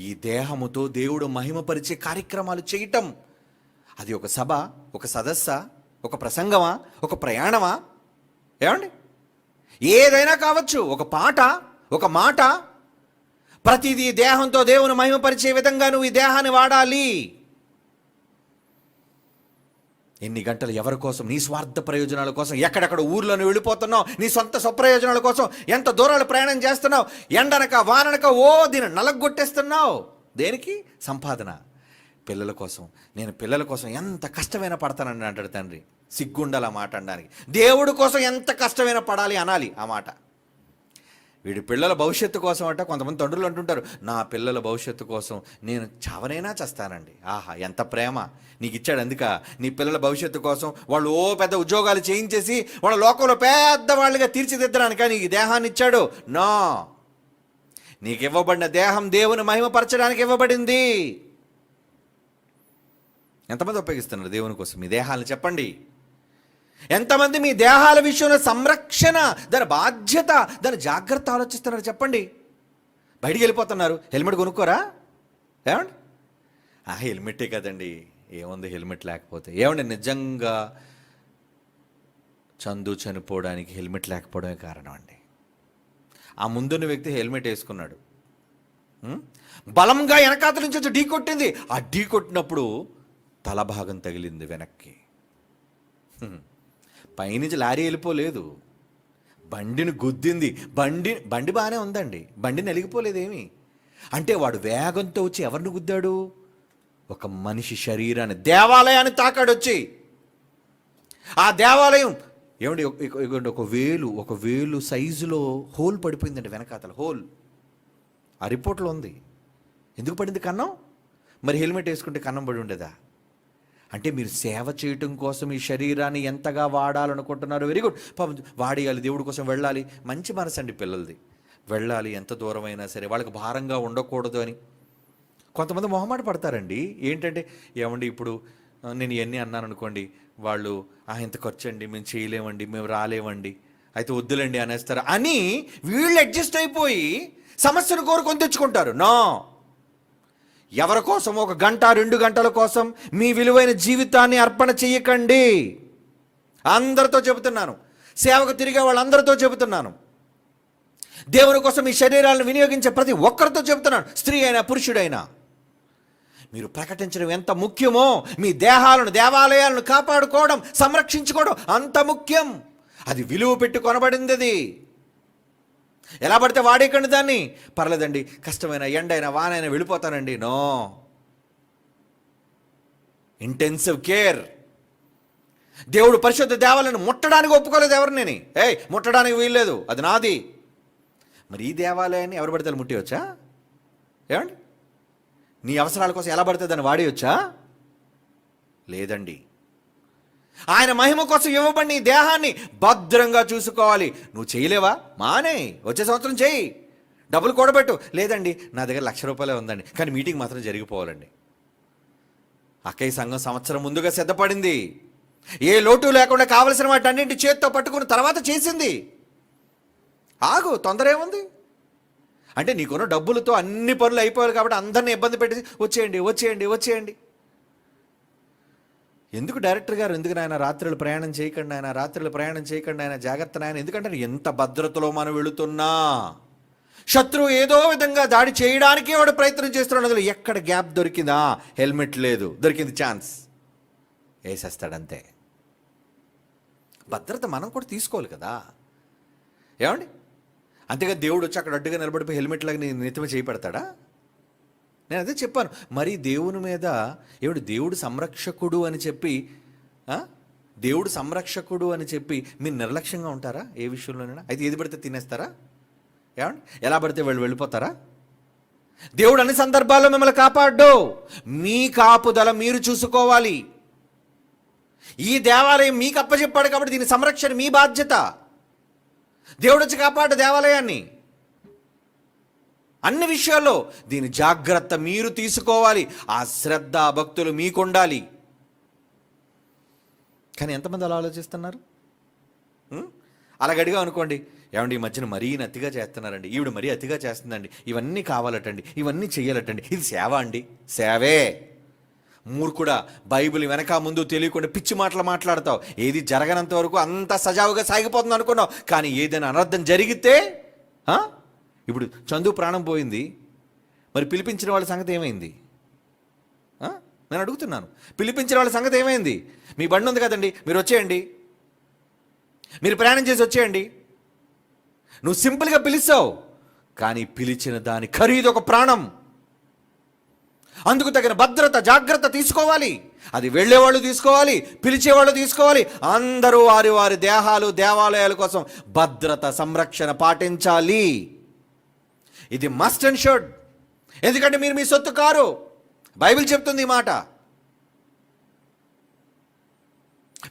ఈ దేహముతో దేవుడు మహిమపరిచే కార్యక్రమాలు చేయటం, అది ఒక సభ, ఒక సదస్స, ఒక ప్రసంగమా, ఒక ప్రయాణమా, ఏమండి, ఏదైనా కావచ్చు, ఒక పాట, ఒక మాట, ప్రతిదీ దేహంతో దేవుని మహిమపరిచే విధంగా నువ్వు ఈ దేహాన్ని వాడాలి. ఎన్ని గంటలు ఎవరి కోసం? నీ స్వార్థ ప్రయోజనాల కోసం ఎక్కడెక్కడ ఊర్లను వెళ్ళిపోతున్నావు, నీ సొంత స్వప్రయోజనాల కోసం ఎంత దూరాలు ప్రయాణం చేస్తున్నావు, ఎండనక వాననక దీన్ని నలగొట్టేస్తున్నావు. దేనికి? సంపాదన. పిల్లల కోసం. నేను పిల్లల కోసం ఎంత కష్టమైనా పడతానని అంటాడు తండ్రి. సిగ్గుండాలి ఆ మాట అనడానికి. దేవుడి కోసం ఎంత కష్టమైనా పడాలి అనాలి ఆ మాట. వీడి పిల్లల భవిష్యత్తు కోసం అంట కొంతమంది తండ్రులు అంటుంటారు, నా పిల్లల భవిష్యత్తు కోసం నేను చావనైనా చేస్తానండి. ఆహా, ఎంత ప్రేమ నీకు ఇచ్చాడు. అందుక నీ పిల్లల భవిష్యత్తు కోసం వాళ్ళు పెద్ద ఉద్యోగాలు చేయించేసి వాళ్ళ లోకంలో పెద్దవాళ్ళుగా తీర్చిదిద్దడానికి నీకు దేహాన్ని ఇచ్చాడు. నో, నీకు ఇవ్వబడిన దేహం దేవుని మహిమపరచడానికి ఇవ్వబడింది. ఎంతమంది ఉపయోగిస్తున్నారు దేవుని కోసం మీ దేహాలను? చెప్పండి. ఎంతమంది మీ దేహాల విషయంలో సంరక్షణ, దాని బాధ్యత, దాని జాగ్రత్త ఆలోచిస్తున్నారు? చెప్పండి. బయటికి వెళ్ళిపోతున్నారు, హెల్మెట్ కొనుక్కోరా? ఏమండి, హెల్మెటే కదండి, ఏముంది హెల్మెట్ లేకపోతే? ఏమండి, నిజంగా చందు చనిపోవడానికి హెల్మెట్ లేకపోవడమే కారణం అండి. ఆ ముందున్న వ్యక్తి హెల్మెట్ వేసుకున్నాడు, బలంగా వెనకాతల నుంచి వచ్చి ఢీ కొట్టింది. ఆ ఢీ కొట్టినప్పుడు తల భాగం తగిలింది వెనక్కి. పైనుంచి లారీ వెళ్ళిపోలేదు, బండిని గుద్దింది. బండి బాగానే ఉందండి, బండి నలిగిపోలేదేమి. అంటే వాడు వేగంతో వచ్చి ఎవరిని గుద్దాడు? ఒక మనిషి శరీరాన్ని, దేవాలయాన్ని తాకాడు వచ్చి. ఆ దేవాలయం ఏమండి, ఒక వేలు సైజులో హోల్ పడిపోయిందండి వెనకాతల. హోల్ ఆ రిపోర్ట్లో ఉంది. ఎందుకు పడింది కన్నం? మరి హెల్మెట్ వేసుకుంటే కన్నం పడి ఉండేదా? అంటే మీరు సేవ చేయటం కోసం ఈ శరీరాన్ని ఎంతగా వాడాలనుకుంటున్నారు? వెరీ గుడ్, పాపం వాడేయాలి, దేవుడి కోసం వెళ్ళాలి. మంచి మనసు అండి పిల్లలది. వెళ్ళాలి, ఎంత దూరమైనా సరే, వాళ్ళకి భారంగా ఉండకూడదు అని. కొంతమంది మొహమాట పడతారండి. ఏంటంటే, ఏమండి ఇప్పుడు నేను ఇవన్నీ అన్నాను అనుకోండి, వాళ్ళు ఇంత ఖర్చు అండి, మేము చేయలేమండి, మేము రాలేమండి, అయితే వద్దులండి అనేస్తారు అని వీళ్ళు అడ్జస్ట్ అయిపోయి సమస్యను కోరుకొని తెచ్చుకుంటారు. నో, ఎవరి కోసం? 1 గంట 2 గంటల కోసం మీ విలువైన జీవితాన్ని అర్పణ చెయ్యకండి. అందరితో చెబుతున్నాను, సేవకు తిరిగే వాళ్ళందరితో చెబుతున్నాను, దేవుని కోసం మీ శరీరాలను వినియోగించే ప్రతి ఒక్కరితో చెబుతున్నాను, స్త్రీ అయినా పురుషుడైనా. మీరు ప్రకటించడం ఎంత ముఖ్యమో, మీ దేహాలను, దేవాలయాలను కాపాడుకోవడం, సంరక్షించుకోవడం అంత ముఖ్యం. అది విలువ పెట్టి కొనబడింది. అది ఎలా పడితే వాడేకండి దాన్ని. పర్లేదండి, కష్టమైన ఎండైనా వానైనా వెళ్ళిపోతానండి. No, intensive care. దేవుడు పరిశుద్ధ దేవాలయాన్ని ముట్టడానికి ఒప్పుకోలేదు ఎవరిని. ముట్టడానికి వీల్లేదు, అది నాది. మరి ఈ దేవాలయాన్ని ఎవరు పడితే ముట్టేయొచ్చా? ఏమండి, నీ అవసరాల కోసం ఎలా పడితే దాన్ని వాడేయొచ్చా? లేదండి. ఆయన మహిమ కోసం ఇవ్వబడిన ఈ దేహాన్ని భద్రంగా చూసుకోవాలి. నువ్వు చేయలేవా? మానే, వచ్చే సంవత్సరం చేయి, డబ్బులు కూడబెట్టు. లేదండి, నా దగ్గర ₹1,00,000 ఉందండి, కానీ మీటింగ్ మాత్రం జరిగిపోవాలండి. అక్కయ్య సంఘం సంవత్సరం ముందుగా సిద్ధపడింది, ఏ లోటు లేకుండా కావలసిన వాటి అన్నింటి చేతితో పట్టుకుని తర్వాత చేసింది. ఆగు, తొందర ఏముంది? అంటే నీకున్న డబ్బులతో అన్ని పనులు అయిపోయారు కాబట్టి అందరినీ ఇబ్బంది పెట్టి వచ్చేయండి వచ్చేయండి వచ్చేయండి. ఎందుకు డైరెక్టర్ గారు, ఎందుకు నాయన రాత్రులు ప్రయాణం చేయకండి, ఆయన రాత్రులు ప్రయాణం చేయకండి, ఆయన జాగ్రత్త నాయన. ఎందుకంటే ఎంత భద్రతలో మనం వెళుతున్నా శత్రువు ఏదో విధంగా దాడి చేయడానికి వాడు ప్రయత్నం చేస్తున్నాడు. అందులో ఎక్కడ గ్యాప్ దొరికిందా? హెల్మెట్ లేదు, దొరికింది ఛాన్స్, వేసేస్తాడంతే. భద్రత మనం కూడా తీసుకోవాలి కదా, ఏమండి? అంతేగా దేవుడు వచ్చి అక్కడ అడ్డుగా నిలబడిపోయి హెల్మెట్ లాగా నేను నెత్తిమ చేయి పెడతాడా? నేను అదే చెప్పాను. మరి దేవుని మీద దేవుడు సంరక్షకుడు అని చెప్పి, దేవుడు సంరక్షకుడు అని చెప్పి మీరు నిర్లక్ష్యంగా ఉంటారా ఏ విషయంలోనైనా? అయితే ఏది పడితే తినేస్తారా? ఏమండి, ఎలా పడితే వెళ్ళిపోతారా? దేవుడు అన్ని సందర్భాల్లో మిమ్మల్ని కాపాడు. మీ కాపుదల మీరు చూసుకోవాలి. ఈ దేవాలయం మీకు అప్పచెప్పాడు కాబట్టి దీని సంరక్షణ మీ బాధ్యత. దేవుడు వచ్చి కాపాడు దేవాలయాన్ని. అన్ని విషయాల్లో దీని జాగ్రత్త మీరు తీసుకోవాలి. ఆ శ్రద్ధ భక్తులు మీకుండాలి. కానీ ఎంతమంది అలా ఆలోచిస్తున్నారు? అలాగడిగా అనుకోండి, ఏమండి ఈ మధ్యన మరీ అతిగా చేస్తున్నారండి, ఈవిడ మరీ అతిగా చేస్తుందండి, ఇవన్నీ కావాలటండి, ఇవన్నీ చెయ్యాలటండి, ఇది సేవ అండి? సేవే. మూర్ఖుడా, బైబిల్ వెనక ముందు తెలియకుండా పిచ్చి మాటలు మాట్లాడతావు. ఏది జరగనంత వరకు అంత సజావుగా సాగిపోతుంది అనుకున్నావు, కానీ ఏదైనా అనర్థం జరిగితే ఇప్పుడు చందు ప్రాణం పోయింది, మరి పిలిపించిన వాళ్ళ సంగతి ఏమైంది? నేను అడుగుతున్నాను, పిలిపించిన వాళ్ళ సంగతి ఏమైంది? మీ బండి ఉంది కదండి, మీరు వచ్చేయండి, మీరు ప్రయాణం చేసి వచ్చేయండి. నువ్వు సింపుల్గా పిలిచావు, కానీ పిలిచిన దాని ఖరీదు ఒక ప్రాణం. అందుకు తగిన భద్రత, జాగ్రత్త తీసుకోవాలి. అది వెళ్ళేవాళ్ళు తీసుకోవాలి, పిలిచేవాళ్ళు తీసుకోవాలి. అందరూ వారి వారి దేహాలు, దేవాలయాల కోసం భద్రత, సంరక్షణ పాటించాలి. ఇది మస్ట్ అండ్ షుడ్. ఎందుకంటే మీరు మీ సొత్తు కారు. బైబిల్ చెప్తుంది ఈ మాట.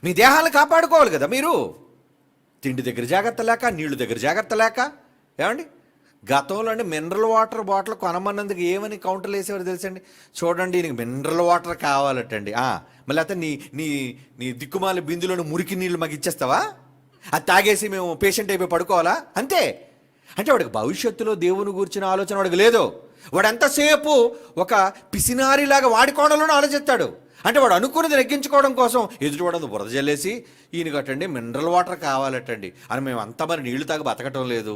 మీ దేహాలను కాపాడుకోవాలి కదా మీరు. తిండి దగ్గర జాగ్రత్త లేక, నీళ్లు దగ్గర జాగ్రత్త లేక. ఏమండి, గతంలో మినరల్ వాటర్ బాటిల్ కొనమన్నందుకు ఏమని కౌంటర్లు వేసేవారు తెలుసండి? చూడండి, నీకు మినరల్ వాటర్ కావాలటండి, మళ్ళీ అయితే నీ నీ నీ దిక్కుమాల బిందులోని మురికి నీళ్ళు మాకు ఇచ్చేస్తావా? అది తాగేసి మేము పేషెంట్ అయిపోయి పడుకోవాలా? అంతే. అంటే వాడికి భవిష్యత్తులో దేవుని గురించిన ఆలోచన వాడికి లేదు. వాడు ఎంతసేపు ఒక పిసినారిలాగా వాడి కోణంలోనే ఆలోచిస్తాడు. అంటే వాడు అనుకున్నది నెగ్గించుకోవడం కోసం ఎదుటివాడు బురద జల్లేసి, ఈయన కట్టండి మినరల్ వాటర్ కావాలటండి అని మేము అంతా మరి నీళ్లు తాగి బతకటం లేదు.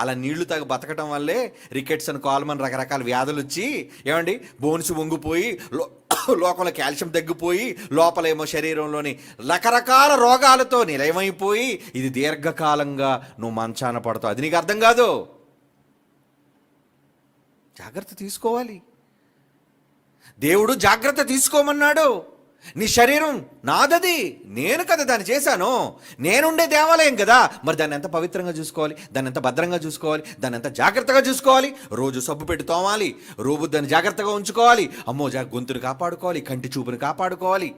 అలా నీళ్లు తాగి బతకటం వల్లే రికెట్స్ అని, కాల్మన్, రకరకాల వ్యాధులు వచ్చి, ఏమండి, బోన్స్ వంగిపోయి, లోకంలో కాల్షియం తగ్గిపోయి, లోపలేమో శరీరంలోని రకరకాల రోగాలతో నిలయమైపోయి, ఇది దీర్ఘకాలంగా నువ్వు మంచాన పడతావు. అది నీకు అర్థం కాదు. జాగ్రత్త తీసుకోవాలి. దేవుడు జాగ్రత్త తీసుకోమన్నాడు. నీ శరీరం నాదది, నేను కదా దాన్ని చేశాను, నేనుండే దేవాలయం కదా. మరి దాన్ని ఎంత పవిత్రంగా చూసుకోవాలి, దాన్ని ఎంత భద్రంగా చూసుకోవాలి, దాన్ని ఎంత జాగ్రత్తగా చూసుకోవాలి. రోజు సబ్బు పెట్టి తోమాలి, రోజు దాన్ని జాగ్రత్తగా ఉంచుకోవాలి. అమ్మో, గొంతుని కాపాడుకోవాలి, కంటి చూపుని కాపాడుకోవాలి,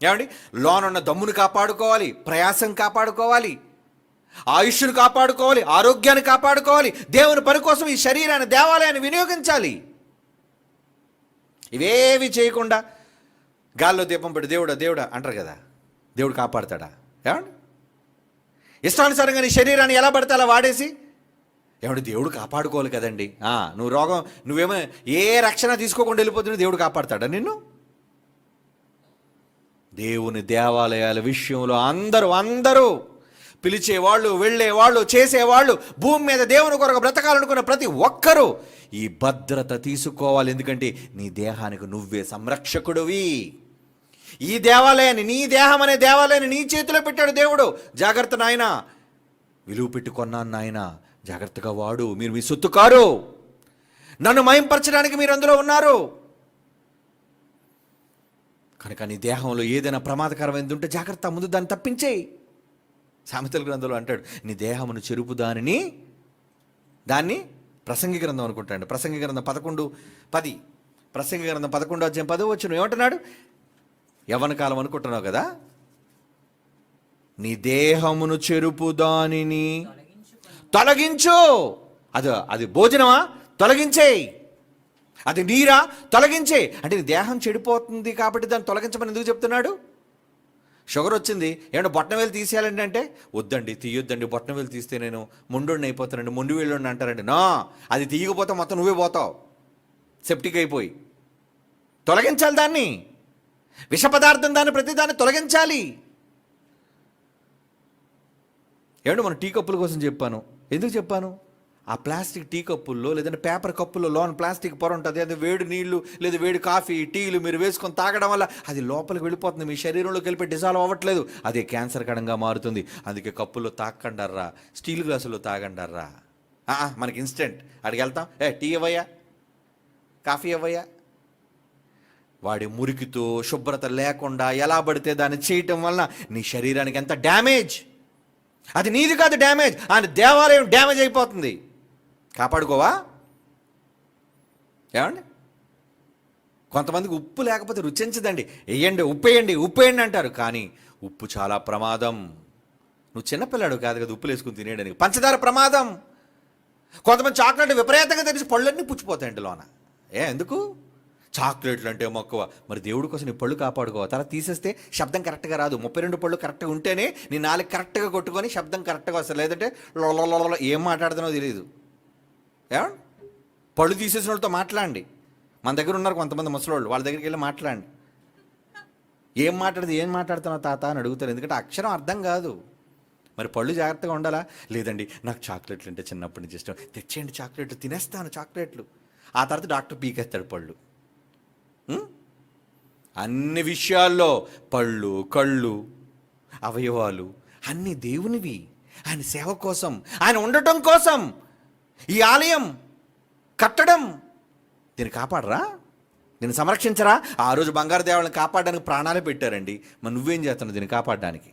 ఏమండి, లోనున్న దమ్మును కాపాడుకోవాలి, ప్రయాసం కాపాడుకోవాలి, ఆయుష్ను కాపాడుకోవాలి, ఆరోగ్యాన్ని కాపాడుకోవాలి. దేవుని పని కోసం ఈ శరీరాన్ని, దేవాలయాన్ని వినియోగించాలి. ఇవేవి చేయకుండా గాల్లో దీపం పెట్టి దేవుడా దేవుడా అంటారు కదా, దేవుడు కాపాడతాడా? ఏమండి, ఇష్టానుసారంగా నీ శరీరాన్ని ఎలా పడితే అలా వాడేసి, ఏమంటే దేవుడు కాపాడుకోవాలి కదండి. నువ్వు రోగం, నువ్వేమో ఏ రక్షణ తీసుకోకుండా వెళ్ళిపోతున్నా దేవుడు కాపాడతాడా నిన్ను? దేవుని దేవాలయాల విషయంలో అందరూ పిలిచేవాళ్ళు, వెళ్ళేవాళ్ళు, చేసేవాళ్ళు, భూమి మీద దేవుని కొరకు బ్రతకాలనుకున్న ప్రతి ఒక్కరూ ఈ భద్రత తీసుకోవాలి. ఎందుకంటే నీ దేహానికి నువ్వే సంరక్షకుడివి. ఈ దేవాలయాన్ని, నీ దేహం అనే దేవాలయాన్ని నీ చేతిలో పెట్టాడు దేవుడు. జాగ్రత్త నాయనా, విలువ పెట్టుకున్నాను నాయనా, జాగ్రత్తగా వాడు. మీరు మీ సొత్తు కారు. నన్ను మహింపరచడానికి మీరు అందులో ఉన్నారు కనుక నీ దేహంలో ఏదైనా ప్రమాదకరమైనది ఉంటే జాగ్రత్త, ముందు దాన్ని తప్పించేయి. సామెతల గ్రంథంలో అంటాడు, నీ దేహమును చెరుపు దాన్ని ప్రసంగి గ్రంథం అనుకుంటాడు. ప్రసంగి గ్రంథం 11:10, ప్రసంగి గ్రంథం 11:10 వచ్చును. ఏమంటున్నాడు? యవ్వన కాలం అనుకుంటున్నావు కదా, నీ దేహమును చెరుపు దానిని తొలగించు. అది భోజనమా? తొలగించేయి. అది నీరా? తొలగించే. అంటే నీ దేహం చెడిపోతుంది కాబట్టి దాన్ని తొలగించమని ఎందుకు చెప్తున్నాడు? షుగర్ వచ్చింది, ఏమన్నా బొట్టన వేలు తీసేయాలండి అంటే, వద్దండి తీయొద్దండి, బొట్టన వేలు తీస్తే నేను మొండుని అయిపోతానండి, మొండి వేళ్ళు అంటారండి. అది తీయకపోతే మొత్తం నువ్వే పోతావు, సెప్టిక్ అయిపోయి. తొలగించాలి దాన్ని, విష పదార్థం దాన్ని, ప్రతిదాన్ని తొలగించాలి. ఏమంటే మన టీ కప్పుల కోసం చెప్పాను. ఎందుకు చెప్పాను? ఆ ప్లాస్టిక్ టీ కప్పుల్లో లేదంటే పేపర్ కప్పుల్లో లోన ప్లాస్టిక్ పొర ఉంటుంది. అది వేడి నీళ్లు లేదా వేడి కాఫీ, టీలు మీరు వేసుకొని తాగడం వల్ల అది లోపలికి వెళ్ళిపోతుంది, మీ శరీరంలోకి వెళ్ళిపోయి డిజాల్వ్ అవ్వట్లేదు. అదే క్యాన్సర్ కడంగా మారుతుంది. అందుకే కప్పుల్లో తాగండర్రా, స్టీల్ గ్లాసుల్లో తాగండర్రా. మనకి ఇన్స్టెంట్ అడిగి వెళ్తాం, టీ ఇవ్వయ్యా, కాఫీ ఇవ్వయ్యా. వాడి మురికితో, శుభ్రత లేకుండా ఎలా పడితే దాన్ని చేయటం వలన నీ శరీరానికి ఎంత డ్యామేజ్. అది నీది కాదు డ్యామేజ్, ఆయన దేవాలయం డ్యామేజ్ అయిపోతుంది. కాపాడుకోవా? ఏమండి, కొంతమందికి ఉప్పు లేకపోతే రుచించదండి. ఉప్పు వేయండి అంటారు. కానీ ఉప్పు చాలా ప్రమాదం. నువ్వు చిన్నపిల్లాడు కాదు కదా ఉప్పులు వేసుకుని తినేయడానికి. పంచదార ప్రమాదం. కొంతమంది చాక్లెట్ విపరీతంగా తెలిసి పళ్ళన్నీ పుచ్చిపోతాయండి లోన. ఎందుకు? చాక్లెట్లు అంటే మక్కువ. మరి దేవుడి కోసం నీ పళ్ళు కాపాడుకోవాలి. తర్వాత తీసేస్తే శబ్దం కరెక్ట్గా రాదు. 32 పళ్ళు కరెక్ట్గా ఉంటేనే నీ నాలుగు కరెక్ట్గా కొట్టుకొని శబ్దం కరెక్ట్గా వస్తుంది. లేదంటే లోల ఏం మాట్లాడుతున్నావో తెలియదు. ఏమండి, పళ్ళు తీసేసిన వాళ్ళతో మాట్లాడండి. మన దగ్గర ఉన్నారు కొంతమంది ముసలోళ్ళు, వాళ్ళ దగ్గరికి వెళ్ళి మాట్లాడండి. ఏం మాట్లాడుతున్నావు తాత అని అడుగుతారు. ఎందుకంటే అక్షరం అర్థం కాదు. మరి పళ్ళు జాగ్రత్తగా ఉండాలా? లేదండి నాకు చాక్లెట్లు అంటే చిన్నప్పటి నుంచి ఇష్టం, తెచ్చేయండి చాక్లెట్లు, తినేస్తాను చాక్లెట్లు. ఆ తర్వాత డాక్టర్ పీకేస్తాడు పళ్ళు. అన్ని విషయాల్లో పళ్ళు, కళ్ళు, అవయవాలు అన్నీ దేవునివి. ఆయన సేవ కోసం, ఆయన ఉండటం కోసం ఈ ఆలయం కట్టడం. దీన్ని కాపాడరా? దీన్ని సంరక్షించరా? ఆ రోజు బంగారు దేవాలయం కాపాడడానికి ప్రాణాలే పెట్టారండి. మరి నువ్వేం చేస్తున్నావు దీన్ని కాపాడడానికి?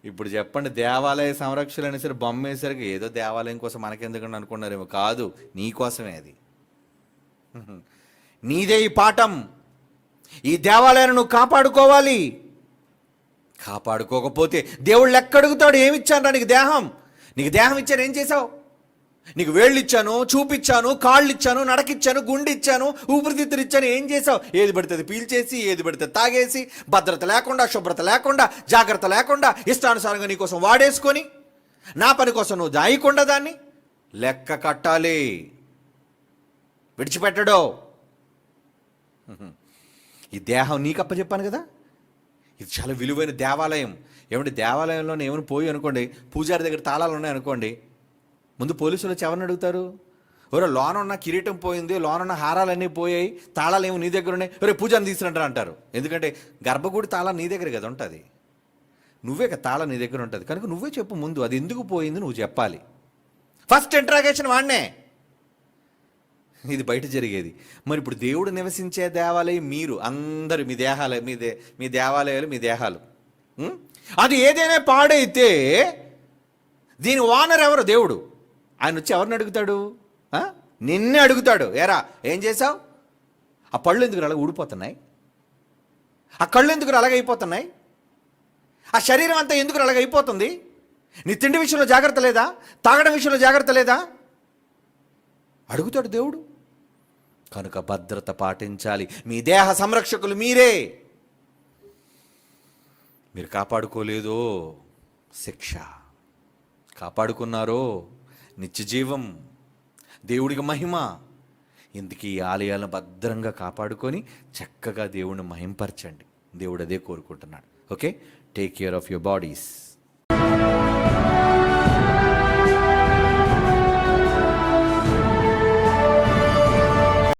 ఇప్పుడు చెప్పండి, దేవాలయ సంరక్షణ అనేసరికి బొమ్మ వేసరికి ఏదో దేవాలయం కోసం మనకెందుకని అనుకున్నారేమో. కాదు, నీ కోసమే అది. నీదే ఈ పాఠం. ఈ దేవాలయాన్ని నువ్వు కాపాడుకోవాలి. కాపాడుకోకపోతే దేవుళ్ళు ఎక్కడుగుతాడు? ఏమిచ్చాను నీకు దేహం? నీకు దేహం ఇచ్చాను, ఏం చేసావు? నీకు వేళ్ళు ఇచ్చాను, చూపిచ్చాను, కాళ్ళు ఇచ్చాను, నడకిచ్చాను, గుండె ఇచ్చాను, ఊపిరితిత్తులు ఇచ్చాను, ఏం చేసావు? ఏది పడుతుంది పీల్చేసి, ఏది పడితే తాగేసి, భద్రత లేకుండా, శుభ్రత లేకుండా, జాగ్రత్త లేకుండా, ఇష్టానుసారంగా నీ కోసం వాడేసుకొని, నా పని కోసం నువ్వు దాయకుండా దాన్ని లెక్క కట్టాలి. విడిచిపెట్టడో. ఈ దేహం నీకు అప్పచెప్పాను కదా, ఇది చాలా విలువైన దేవాలయం. ఏమంటే దేవాలయంలోనే ఏమైనా పోయి అనుకోండి, పూజారి దగ్గర తాళాలు ఉన్నాయి అనుకోండి, ముందు పోలీసులు వచ్చి ఎవరిని అడుగుతారు? ఎవరో లోన ఉన్న కిరీటం పోయింది, లోన ఉన్న హారాలన్నీ పోయాయి, తాళాలు ఏమో నీ దగ్గర ఉన్నాయి, ఎవరే పూజారిని తీసుకురంటారు అంటారు. ఎందుకంటే గర్భగుడి తాళం నీ దగ్గర కదా ఉంటుంది, నువ్వే కదా తాళం నీ దగ్గర ఉంటుంది. కనుక నువ్వే చెప్పు ముందు, అది ఎందుకు పోయింది నువ్వు చెప్పాలి. ఫస్ట్ ఇంట్రాగేషన్ వాడినే. ఇది బయట జరిగేది. మరి ఇప్పుడు దేవుడు నివసించే దేవాలయం మీరు అందరు, మీ దేహాలు, మీ దేవాలయాలు, మీ దేహాలు. అది ఏదైనా పాడైతే దీని ఓనర్ ఎవరు? దేవుడు. ఆయన వచ్చి ఎవరిని అడుగుతాడు? నిన్నే అడుగుతాడు. ఏరా ఏం చేసావు? ఆ పళ్ళు ఎందుకు అలాగ ఊడిపోతున్నాయి? ఆ కళ్ళు ఎందుకు అలాగైపోతున్నాయి? ఆ శరీరం అంతా ఎందుకు అలాగైపోతుంది? నీ తిండి విషయంలో జాగ్రత్త లేదా? తాగడం విషయంలో జాగ్రత్త లేదా? అడుగుతాడు దేవుడు. కనుక భద్రత పాటించాలి. మీ దేహ సంరక్షకులు మీరే. మీరు కాపాడుకోలేదో శిక్ష, కాపాడుకున్నారో నిత్య జీవం, దేవుడికి మహిమ. ఇందుకు ఈ ఆలయాలను భద్రంగా కాపాడుకొని చక్కగా దేవుడిని మహింపరచండి. దేవుడు అదే కోరుకుంటున్నాడు. Okay, take care of your bodies.